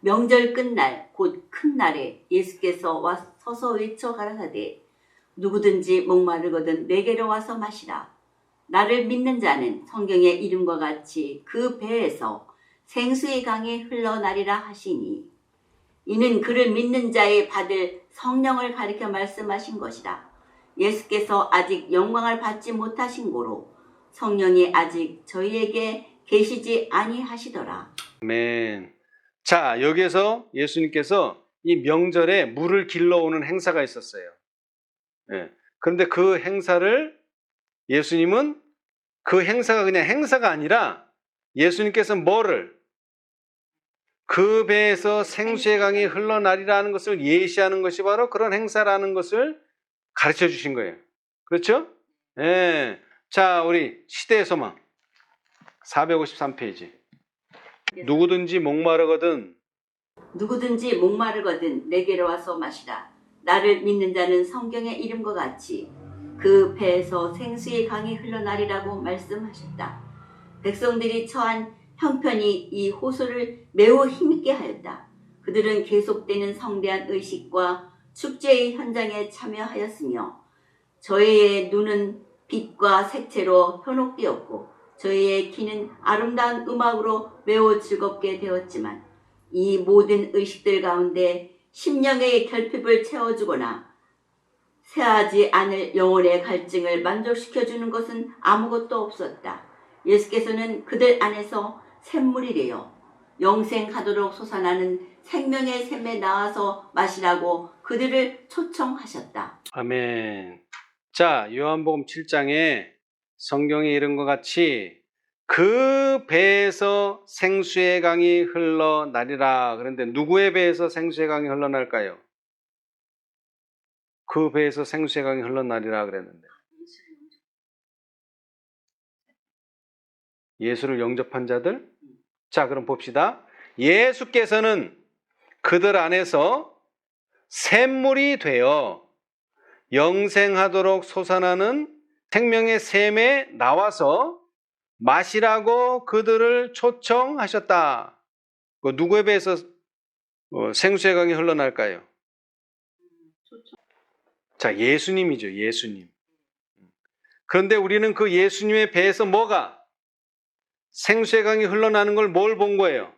명절 끝날 곧 큰 날에 예수께서 와 서서 외쳐 가라사대 누구든지 목마르거든 내게로 와서 마시라. 나를 믿는 자는 성경의 이름과 같이 그 배에서 생수의 강이 흘러나리라 하시니 이는 그를 믿는 자의 받을 성령을 가리켜 말씀하신 것이라. 예수께서 아직 영광을 받지 못하신 고로 성령이 아직 저희에게 계시지 아니하시더라. 아멘. 자, 여기에서 예수님께서 이 명절에 물을 길러오는 행사가 있었어요. 예. 그런데 그 행사를 예수님은 그 행사가 그냥 행사가 아니라 예수님께서 뭐를 그 배에서 생수의 강이 흘러나리라는 것을 예시하는 것이 바로 그런 행사라는 것을 가르쳐 주신 거예요. 그렇죠? 예. 자, 우리 시대의 소망 453페이지. 누구든지 목마르거든 내게로 와서 마시라. 나를 믿는 자는 성경의 이름과 같이 그 배에서 생수의 강이 흘러나리라고 말씀하셨다. 백성들이 처한 형편이 이 호소를 매우 힘있게 하였다. 그들은 계속되는 성대한 의식과 축제의 현장에 참여하였으며 저희의 눈은 빛과 색채로 현혹되었고 저희의 귀는 아름다운 음악으로 매우 즐겁게 되었지만 이 모든 의식들 가운데 심령의 결핍을 채워주거나 쇠하지 않을 영혼의 갈증을 만족시켜주는 것은 아무것도 없었다. 예수께서는 그들 안에서 샘물이 되어 영생하도록 솟아나는 생명의 샘에 나와서 마시라고 그들을 초청하셨다. 아멘. 자, 요한복음 7장에 성경에 이른 것 같이 그 배에서 생수의 강이 흘러나리라. 그런데 누구의 배에서 생수의 강이 흘러날까요? 그 배에서 생수의 강이 흘러나리라 그랬는데 예수를 영접한 자들? 자, 그럼 봅시다. 예수께서는 그들 안에서 샘물이 되어 영생하도록 솟아나는 생명의 샘에 나와서 마시라고 그들을 초청하셨다. 누구의 배에서 생수의 강이 흘러날까요? 자, 예수님이죠. 예수님. 그런데 우리는 그 예수님의 배에서 뭐가? 생수의 강이 흘러나는 걸 뭘 본 거예요?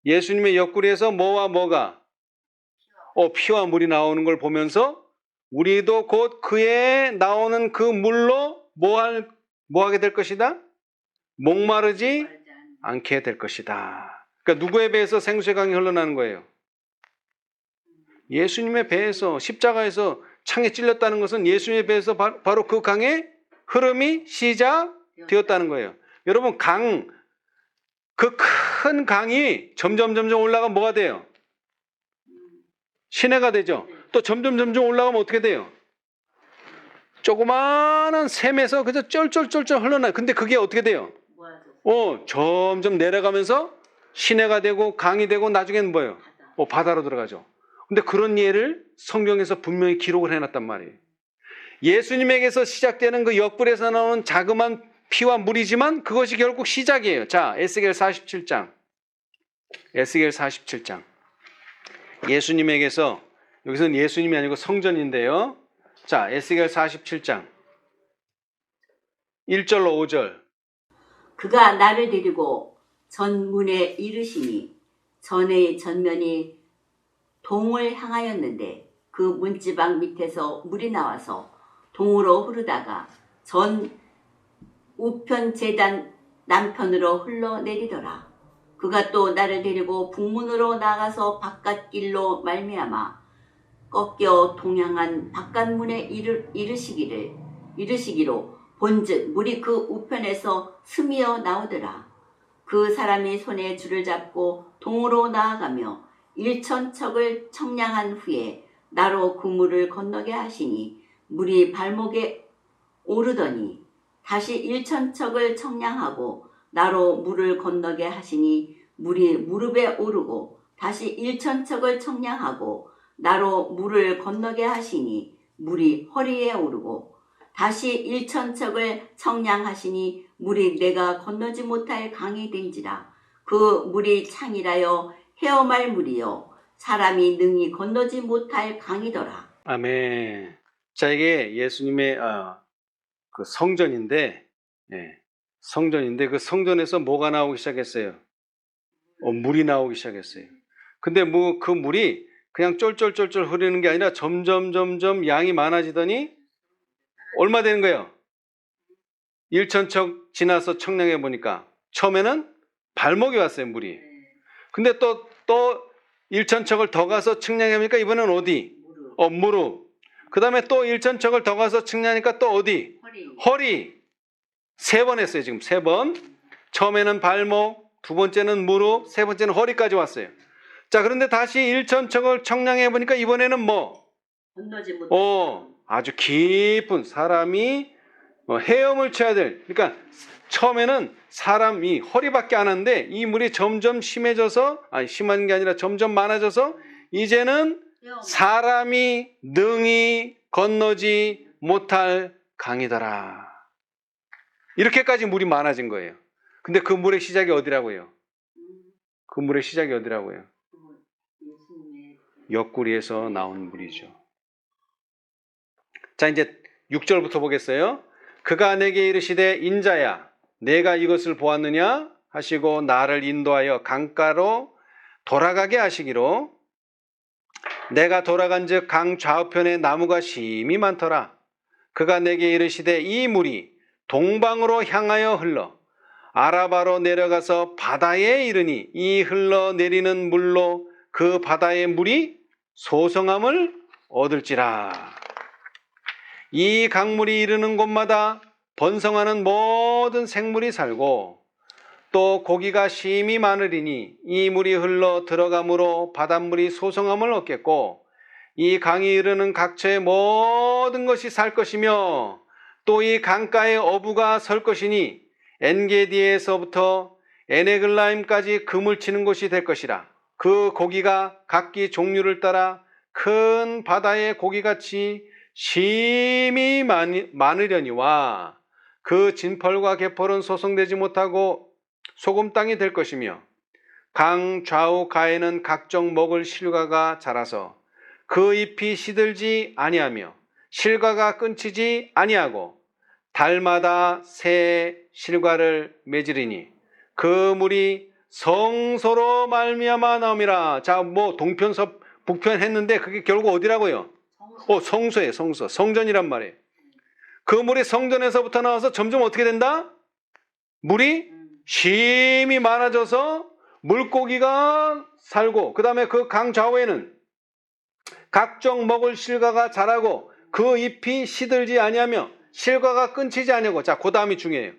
예수님의 옆구리에서 뭐와 뭐가? 피와 물이 나오는 걸 보면서 우리도 곧 그에 나오는 그 물로 뭐 하게 될 것이다? 목마르지 않게 될 것이다. 그러니까 누구의 배에서 생수의 강이 흘러나는 거예요? 예수님의 배에서, 십자가에서 창에 찔렸다는 것은 예수님의 배에서 바로 그 강의 흐름이 시작되었다는 거예요. 여러분, 그 큰 강이 점점 올라가면 뭐가 돼요? 시내가 되죠. 또 점점 올라가면 어떻게 돼요? 조그마한 샘에서 그저 쩔쩔 흘러나요. 근데 그게 어떻게 돼요? 점점 내려가면서 시내가 되고 강이 되고 나중에는 뭐예요? 바다로 들어가죠. 근데 그런 예를 성경에서 분명히 기록을 해놨단 말이에요. 예수님에게서 시작되는 그 옆불에서 나오는 자그마한 피와 물이지만 그것이 결국 시작이에요. 자, 에스겔 47장. 예수님에게서, 여기서는 예수님이 아니고 성전인데요. 자, 에스겔 47장 1절로 5절. 그가 나를 데리고 전문에 이르시니 전의 전면이 동을 향하였는데 그 문지방 밑에서 물이 나와서 동으로 흐르다가 전 우편 제단 남편으로 흘러내리더라. 그가 또 나를 데리고 북문으로 나가서 바깥길로 말미암아 꺾여 동향한 바깥문에 이르시기로 본즉 물이 그 우편에서 스미어 나오더라. 그 사람이 손에 줄을 잡고 동으로 나아가며 1,000척을 청량한 후에 나로 그 물을 건너게 하시니 물이 발목에 오르더니 다시 1,000척을 청량하고 나로 물을 건너게 하시니 물이 무릎에 오르고 다시 1,000척을 청량하고 나로 물을 건너게 하시니 물이 허리에 오르고 다시 일천척을 청량하시니 물이 내가 건너지 못할 강이 된지라. 그 물이 창이라여 헤엄할 물이요 사람이 능히 건너지 못할 강이더라. 아멘. 자, 이게 예수님의 그 성전인데, 예, 성전인데 그 성전에서 뭐가 나오기 시작했어요? 물이 나오기 시작했어요. 근데 뭐 그 물이 그냥 쫄쫄쫄쫄 흐르는 게 아니라 점점 양이 많아지더니 얼마 되는 거예요? 일천척 지나서 청량해 보니까 처음에는 발목이 왔어요, 물이. 근데 또 일천척을 더 가서 청량해 보니까 이번엔 어디? 무릎. 그 다음에 또 일천척을 더 가서 청량하니까 또 어디? 허리. 3번 했어요, 지금 3번. 처음에는 발목, 두 번째는 무릎, 세 번째는 허리까지 왔어요. 자, 그런데 다시 일천척을 청량해 보니까 이번에는 뭐? 건너지 못. 아주 깊은 사람이 헤엄을 쳐야 될. 그러니까 처음에는 사람이 허리밖에 안 하는데 이 물이 점점 심해져서, 심한 게 아니라 점점 많아져서 이제는 사람이 능히 건너지 못할 강이더라. 이렇게까지 물이 많아진 거예요. 근데 그 물의 시작이 어디라고요? 그 물의 시작이 어디라고요? 옆구리에서 나온 물이죠. 자, 이제 6절부터 보겠어요. 그가 내게 이르시되 인자야 내가 이것을 보았느냐 하시고 나를 인도하여 강가로 돌아가게 하시기로 내가 돌아간즉 강 좌우편에 나무가 심이 많더라. 그가 내게 이르시되 이 물이 동방으로 향하여 흘러 아라바로 내려가서 바다에 이르니 이 흘러내리는 물로 그 바다의 물이 소성함을 얻을지라. 이 강물이 이르는 곳마다 번성하는 모든 생물이 살고 또 고기가 심히 많으리니 이 물이 흘러 들어가므로 바닷물이 소성함을 얻겠고 이 강이 이르는 각처의 모든 것이 살 것이며 또 이 강가에 어부가 설 것이니 엔게디에서부터 에네글라임까지 금을 치는 곳이 될 것이라. 그 고기가 각기 종류를 따라 큰 바다의 고기같이 심히 많으려니와 그 진펄과 개펄은 소성되지 못하고 소금 땅이 될 것이며 강 좌우 가에는 각종 먹을 실과가 자라서 그 잎이 시들지 아니하며 실과가 끊치지 아니하고 달마다 새 실과를 맺으리니 그 물이 성소로 말미암아 나옴이라. 자, 뭐 동편 북편 했는데 그게 결국 어디라고요? 성소예요. 성소. 성전이란 말이에요. 그 물이 성전에서부터 나와서 점점 어떻게 된다? 물이 심히 많아져서 물고기가 살고 그 다음에 그 강 좌우에는 각종 먹을 실과가 자라고 그 잎이 시들지 아니하며 실과가 끊치지 아니하고. 자, 그 다음이 중요해요.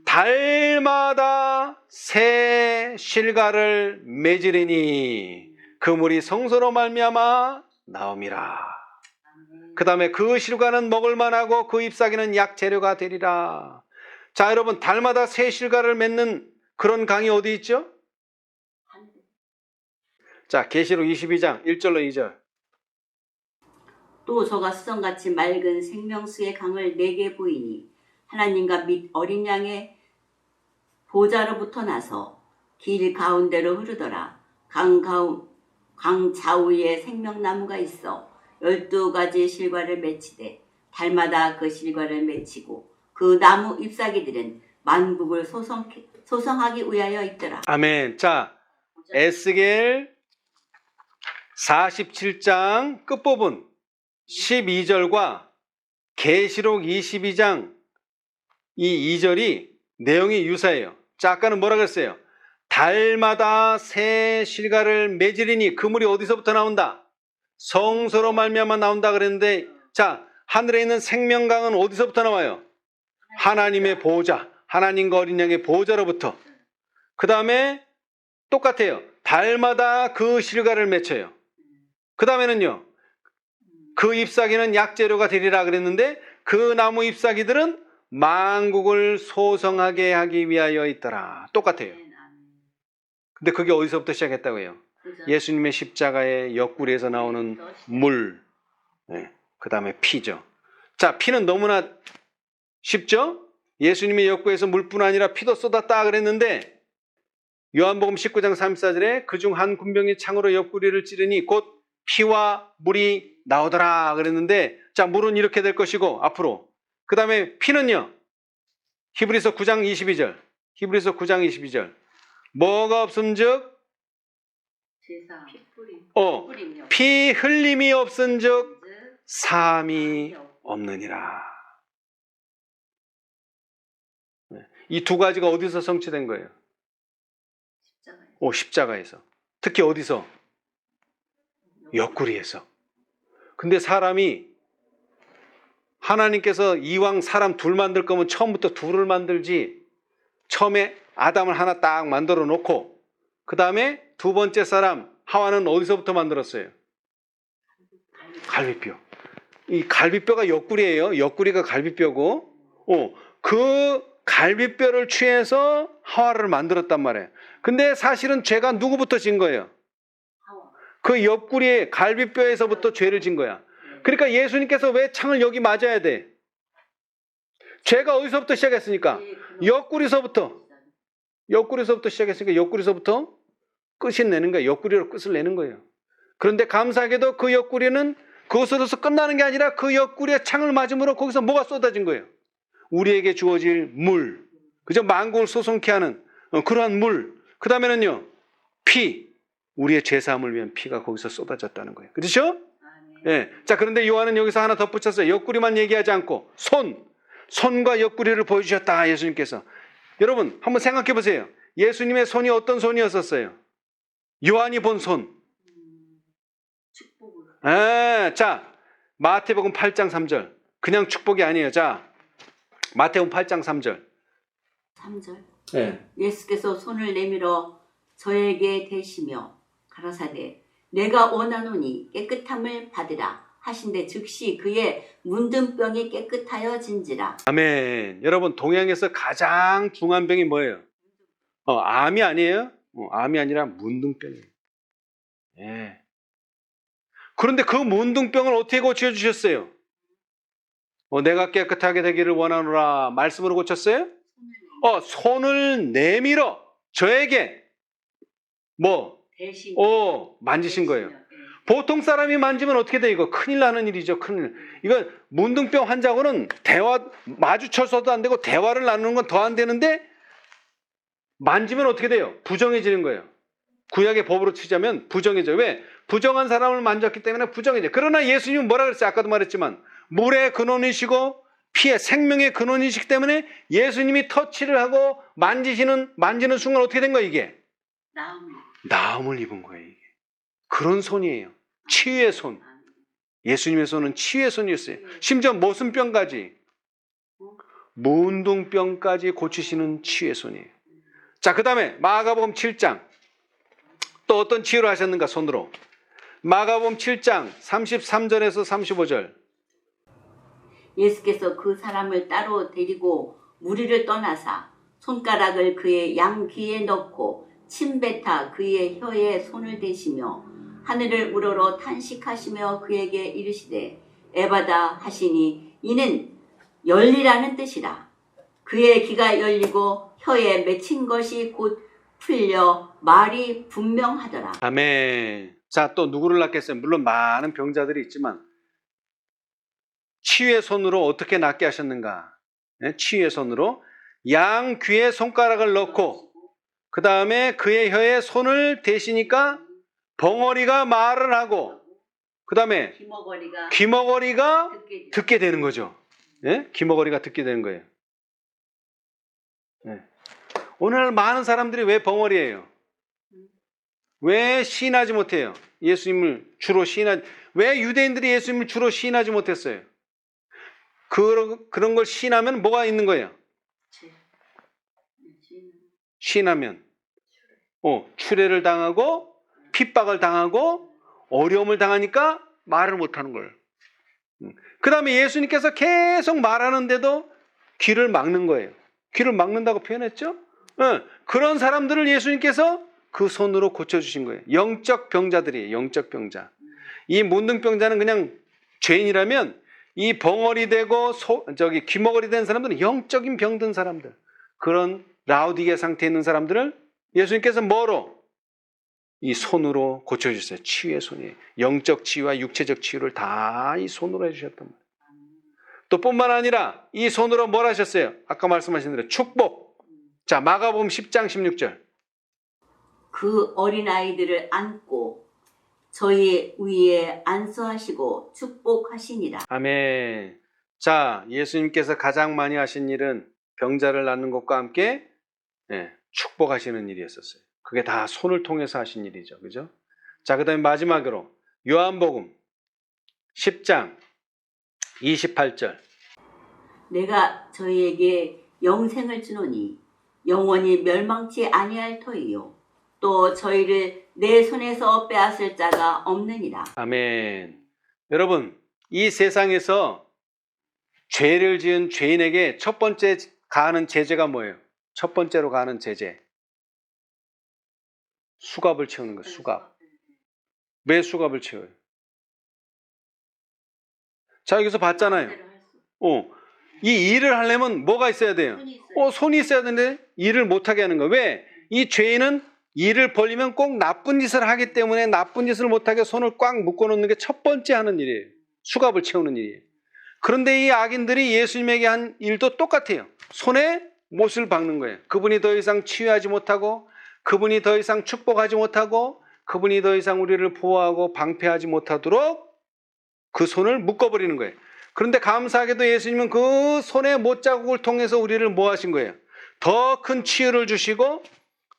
달마다 새 실과를 맺으리니 그 물이 성소로 말미암아 나옴이라. 그 다음에 그 실과는 먹을 만하고 그 잎사귀는 약 재료가 되리라. 자, 여러분, 달마다 새 실과를 맺는 그런 강이 어디 있죠? 자, 계시록 22장 1절로 2절. 또 저가 수정같이 맑은 생명수의 강을 내게 보이니 하나님과 및 어린 양의 보좌로부터 나서 길 가운데로 흐르더라. 강 좌우에 생명나무가 있어 12가지 실과를 맺히되 달마다 그 실과를 맺히고 그 나무 잎사귀들은 만국을 소성하기 위하여 있더라. 아멘. 자, 에스겔 47장 끝부분 12절과 계시록 22장 이 2절이 내용이 유사해요. 자, 아까는 뭐라 그랬어요? 달마다 새 실과를 맺으리니 그 물이 어디서부터 나온다? 성소로 말미암아 나온다 그랬는데, 자, 하늘에 있는 생명강은 어디서부터 나와요? 하나님의 보호자, 하나님과 어린 양의 보호자로부터. 그 다음에 똑같아요. 달마다 그 실과를 맺혀요. 그 다음에는요, 그 잎사귀는 약재료가 되리라 그랬는데 그 나무 잎사귀들은 만국을 소성하게 하기 위하여 있더라. 똑같아요. 근데 그게 어디서부터 시작했다고요? 예수님의 십자가의 옆구리에서 나오는 물, 그 다음에 피죠. 자, 피는 너무나 쉽죠? 예수님의 역구에서 물뿐 아니라 피도 쏟았다 그랬는데 요한복음 19장 34절에 그중 한 군병이 창으로 옆구리를 찌르니 곧 피와 물이 나오더라 그랬는데, 자, 물은 이렇게 될 것이고 앞으로 그 다음에 피는요, 히브리서 9장 22절, 히브리서 9장 22절, 뭐가 없음즉 제사, 피뿌리, 피 흘림이 없은즉 사함이 없느니라. 이 두 가지가 어디서 성취된 거예요? 십자가에서. 특히 어디서? 옆구리에서. 근데 사람이, 하나님께서 이왕 사람 둘 만들 거면 처음부터 둘을 만들지, 처음에 아담을 하나 딱 만들어 놓고 그 다음에 두 번째 사람 하와는 어디서부터 만들었어요? 갈비뼈. 이 갈비뼈가 옆구리예요. 옆구리가 갈비뼈고, 그 갈비뼈를 취해서 하와를 만들었단 말이에요. 근데 사실은 죄가 누구부터 진 거예요? 그 옆구리의 갈비뼈에서부터 죄를 진 거야. 그러니까 예수님께서 왜 창을 여기 맞아야 돼? 죄가 어디서부터 시작했으니까? 옆구리서부터. 옆구리서부터 시작했으니까 옆구리서부터 끝이 내는 거예요. 옆구리로 끝을 내는 거예요. 그런데 감사하게도 그 옆구리는 그것으로서 끝나는 게 아니라 그 옆구리에 창을 맞음으로 거기서 뭐가 쏟아진 거예요? 우리에게 주어질 물, 그죠? 만국을 소송케 하는 그러한 물, 그 다음에는요, 피, 우리의 죄사함을 위한 피가 거기서 쏟아졌다는 거예요. 그렇죠? 예. 자, 그런데 요한은 여기서 하나 덧붙였어요. 옆구리만 얘기하지 않고 손과 옆구리를 보여주셨다, 예수님께서. 여러분 한번 생각해 보세요. 예수님의 손이 어떤 손이었었어요? 요한이 본 손. 자, 마태복음 8장 3절. 그냥 축복이 아니에요. 자, 마태복음 8장 3절. 3절. 네. 예수께서 손을 내밀어 저에게 대시며 가라사대 내가 원하노니 깨끗함을 받으라 하신데 즉시 그의 문둥병이 깨끗하여진지라. 아멘. 여러분 동양에서 가장 중한 병이 뭐예요? 암이 아니에요? 암이 아니라 문둥병이에요. 예. 그런데 그 문둥병을 어떻게 고쳐주셨어요? 내가 깨끗하게 되기를 원하노라 말씀으로 고쳤어요? 손을 내밀어 저에게 대신 만지신 거예요. 보통 사람이 만지면 어떻게 돼? 이거 큰일 나는 일이죠. 큰일. 이거 문둥병 환자하고는 마주쳐서도 안 되고 대화를 나누는 건 더 안 되는데 만지면 어떻게 돼요? 부정해지는 거예요. 구약의 법으로 치자면 부정해져요. 왜? 부정한 사람을 만졌기 때문에 부정해져요. 그러나 예수님은 뭐라 그랬어요? 아까도 말했지만 물의 근원이시고 피의 생명의 근원이시기 때문에 예수님이 터치를 하고 만지는 순간 어떻게 된 거예요? 이게? 나음을 입은 거예요. 이게. 그런 손이에요. 치유의 손. 예수님의 손은 치유의 손이었어요. 심지어 모순병까지, 문둥병까지 고치시는 치유의 손이에요. 자, 그 다음에 마가복음 7장. 또 어떤 치유를 하셨는가? 손으로. 마가복음 7장 33절에서 35절. 예수께서 그 사람을 따로 데리고 무리를 떠나사 손가락을 그의 양귀에 넣고 침뱉어 그의 혀에 손을 대시며 하늘을 우러러 탄식하시며 그에게 이르시되 에바다 하시니 이는 열리라는 뜻이라. 그의 귀가 열리고 혀에 맺힌 것이 곧 풀려 말이 분명하더라. 아멘. 자, 또 누구를 낫겠어요? 물론 많은 병자들이 있지만 치유의 손으로 어떻게 낫게 하셨는가? 치유의 손으로 양 귀에 손가락을 넣고 그 다음에 그의 혀에 손을 대시니까 벙어리가 말을 하고 그 다음에 귀머거리가 듣게 되는 거죠. 귀머거리가 듣게 되는 거예요. 오늘 많은 사람들이 왜 벙어리예요? 왜 시인하지 못해요? 예수님을 주로 왜 유대인들이 예수님을 주로 시인하지 못했어요? 그런 걸 시인하면 뭐가 있는 거예요? 시인하면 추례를 당하고 핍박을 당하고 어려움을 당하니까 말을 못하는 거예요. 그 다음에 예수님께서 계속 말하는데도 귀를 막는 거예요. 귀를 막는다고 표현했죠? 그런 사람들을 예수님께서 그 손으로 고쳐주신 거예요. 영적 병자들이에요. 영적 병자. 이 문둥병자는 그냥 죄인이라면 이 벙어리 되고 귀머거리 된 사람들은 영적인 병든 사람들, 그런 라우디게 상태에 있는 사람들을 예수님께서 뭐로? 이 손으로 고쳐주셨어요. 치유의 손이. 영적 치유와 육체적 치유를 다 이 손으로 해주셨단 말이에요. 또 뿐만 아니라 이 손으로 뭘 하셨어요? 아까 말씀하신 대로 축복. 자, 마가복음 10장 16절. 그 어린아이들을 안고 저희 위에 안수하시고 축복하시니라. 아멘. 자, 예수님께서 가장 많이 하신 일은 병자를 낫는 것과 함께 축복하시는 일이었었어요. 그게 다 손을 통해서 하신 일이죠. 그죠? 자, 그 다음에 마지막으로 요한복음 10장 28절. 내가 저희에게 영생을 주노니 영원히 멸망치 아니할 터이요. 또 저희를 내 손에서 빼앗을 자가 없느니라. 아멘. 여러분, 이 세상에서 죄를 지은 죄인에게 첫 번째 가하는 제재가 뭐예요? 첫 번째로 가하는 제재. 수갑을 채우는 거예요. 수갑. 왜 수갑을 채워요? 자, 여기서 봤잖아요. 이 일을 하려면 뭐가 있어야 돼요? 손이 있어야 되는데 일을 못하게 하는 거예요. 왜? 이 죄인은 일을 벌리면 꼭 나쁜 짓을 하기 때문에 나쁜 짓을 못하게 손을 꽉 묶어놓는 게 첫 번째 하는 일이에요. 수갑을 채우는 일이에요. 그런데 이 악인들이 예수님에게 한 일도 똑같아요. 손에 못을 박는 거예요. 그분이 더 이상 치유하지 못하고, 그분이 더 이상 축복하지 못하고, 그분이 더 이상 우리를 보호하고 방패하지 못하도록 그 손을 묶어버리는 거예요. 그런데 감사하게도 예수님은 그 손의 못자국을 통해서 우리를 뭐 하신 거예요? 더 큰 치유를 주시고,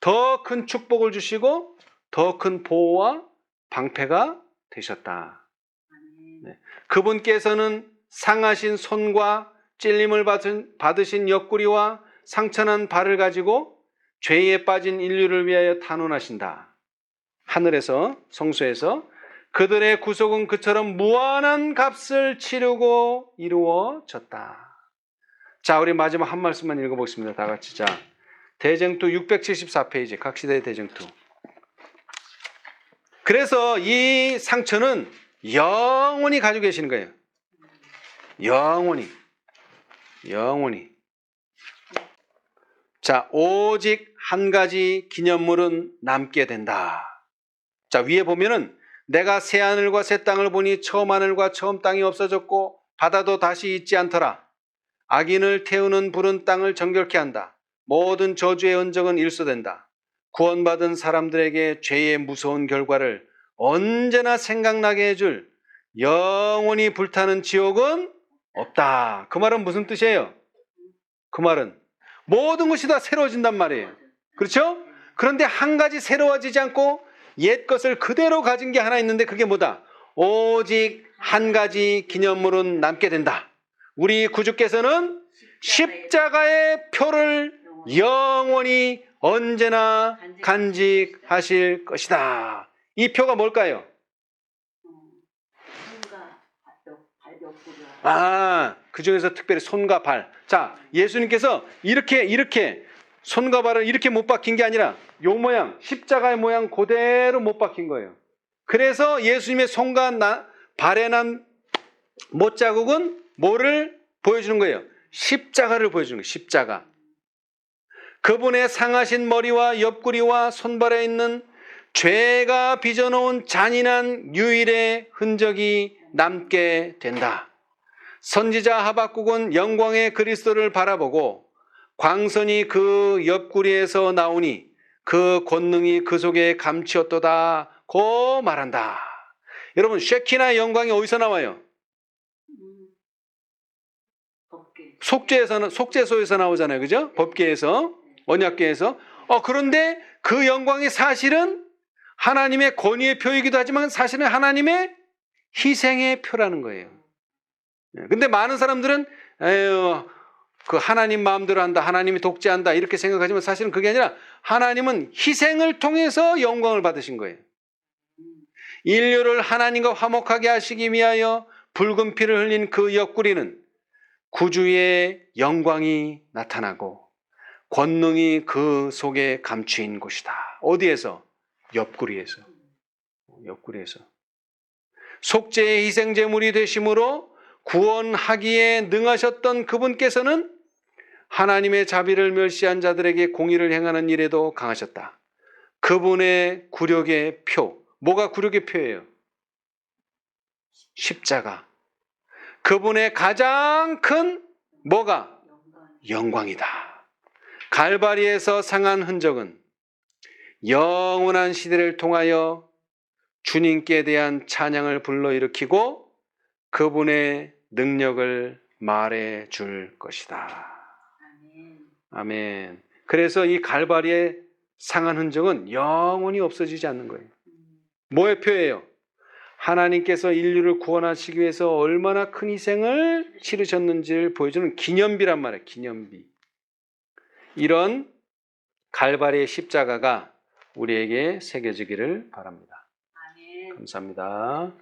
더 큰 축복을 주시고, 더 큰 보호와 방패가 되셨다. 네. 그분께서는 상하신 손과 찔림을 받으신 옆구리와 상처난 발을 가지고 죄에 빠진 인류를 위하여 탄원하신다. 하늘에서, 성소에서 그들의 구속은 그처럼 무한한 값을 치르고 이루어졌다. 자, 우리 마지막 한 말씀만 읽어보겠습니다. 다 같이. 자, 대쟁투 674페이지, 각시대 대쟁투. 그래서 이 상처는 영원히 가지고 계시는 거예요. 영원히. 자, 오직 한 가지 기념물은 남게 된다. 자, 위에 보면은 내가 새 하늘과 새 땅을 보니 처음 하늘과 처음 땅이 없어졌고 바다도 다시 있지 않더라. 악인을 태우는 불은 땅을 정결케 한다. 모든 저주의 흔적은 일소된다. 구원받은 사람들에게 죄의 무서운 결과를 언제나 생각나게 해줄 영원히 불타는 지옥은 없다. 그 말은 무슨 뜻이에요? 그 말은 모든 것이 다 새로워진단 말이에요. 그렇죠? 그런데 한 가지 새로워지지 않고 옛 것을 그대로 가진 게 하나 있는데 그게 뭐다? 오직 한 가지 기념물은 남게 된다. 우리 구주께서는 십자가의 표를 영원히 언제나 간직하실 것이다. 이 표가 뭘까요? 그 중에서 특별히 손과 발. 자, 예수님께서 이렇게 손과 발을 이렇게 못 박힌 게 아니라 요 모양, 십자가의 모양 그대로 못 박힌 거예요. 그래서 예수님의 손과 발에 난 못자국은 뭐를 보여주는 거예요? 십자가를 보여주는 거예요. 십자가. 그분의 상하신 머리와 옆구리와 손발에 있는 죄가 빚어놓은 잔인한 유일의 흔적이 남게 된다. 선지자 하박국은 영광의 그리스도를 바라보고 광선이 그 옆구리에서 나오니 그 권능이 그 속에 감추었도다 고 말한다. 여러분, 쉐키나의 영광이 어디서 나와요? 속죄소에서 나오잖아요. 그죠? 법궤에서, 언약궤에서. 그런데 그 영광이 사실은 하나님의 권위의 표이기도 하지만 사실은 하나님의 희생의 표라는 거예요. 근데 많은 사람들은 그 하나님 마음대로 한다, 하나님이 독재한다 이렇게 생각하지만 사실은 그게 아니라 하나님은 희생을 통해서 영광을 받으신 거예요. 인류를 하나님과 화목하게 하시기 위하여 붉은 피를 흘린 그 옆구리는 구주의 영광이 나타나고 권능이 그 속에 감추인 곳이다. 어디에서? 옆구리에서. 속죄의 희생제물이 되심으로 구원하기에 능하셨던 그분께서는 하나님의 자비를 멸시한 자들에게 공의를 행하는 일에도 강하셨다. 그분의 굴욕의 표. 뭐가 굴욕의 표예요? 십자가. 그분의 가장 큰 뭐가? 영광이다. 갈바리에서 상한 흔적은 영원한 시대를 통하여 주님께 대한 찬양을 불러일으키고 그분의 능력을 말해 줄 것이다. 아멘. 그래서 이 갈바리의 상한 흔적은 영원히 없어지지 않는 거예요. 뭐의 표예요? 하나님께서 인류를 구원하시기 위해서 얼마나 큰 희생을 치르셨는지를 보여주는 기념비란 말이에요. 기념비. 이런 갈바리의 십자가가 우리에게 새겨지기를 바랍니다. 아멘. 감사합니다.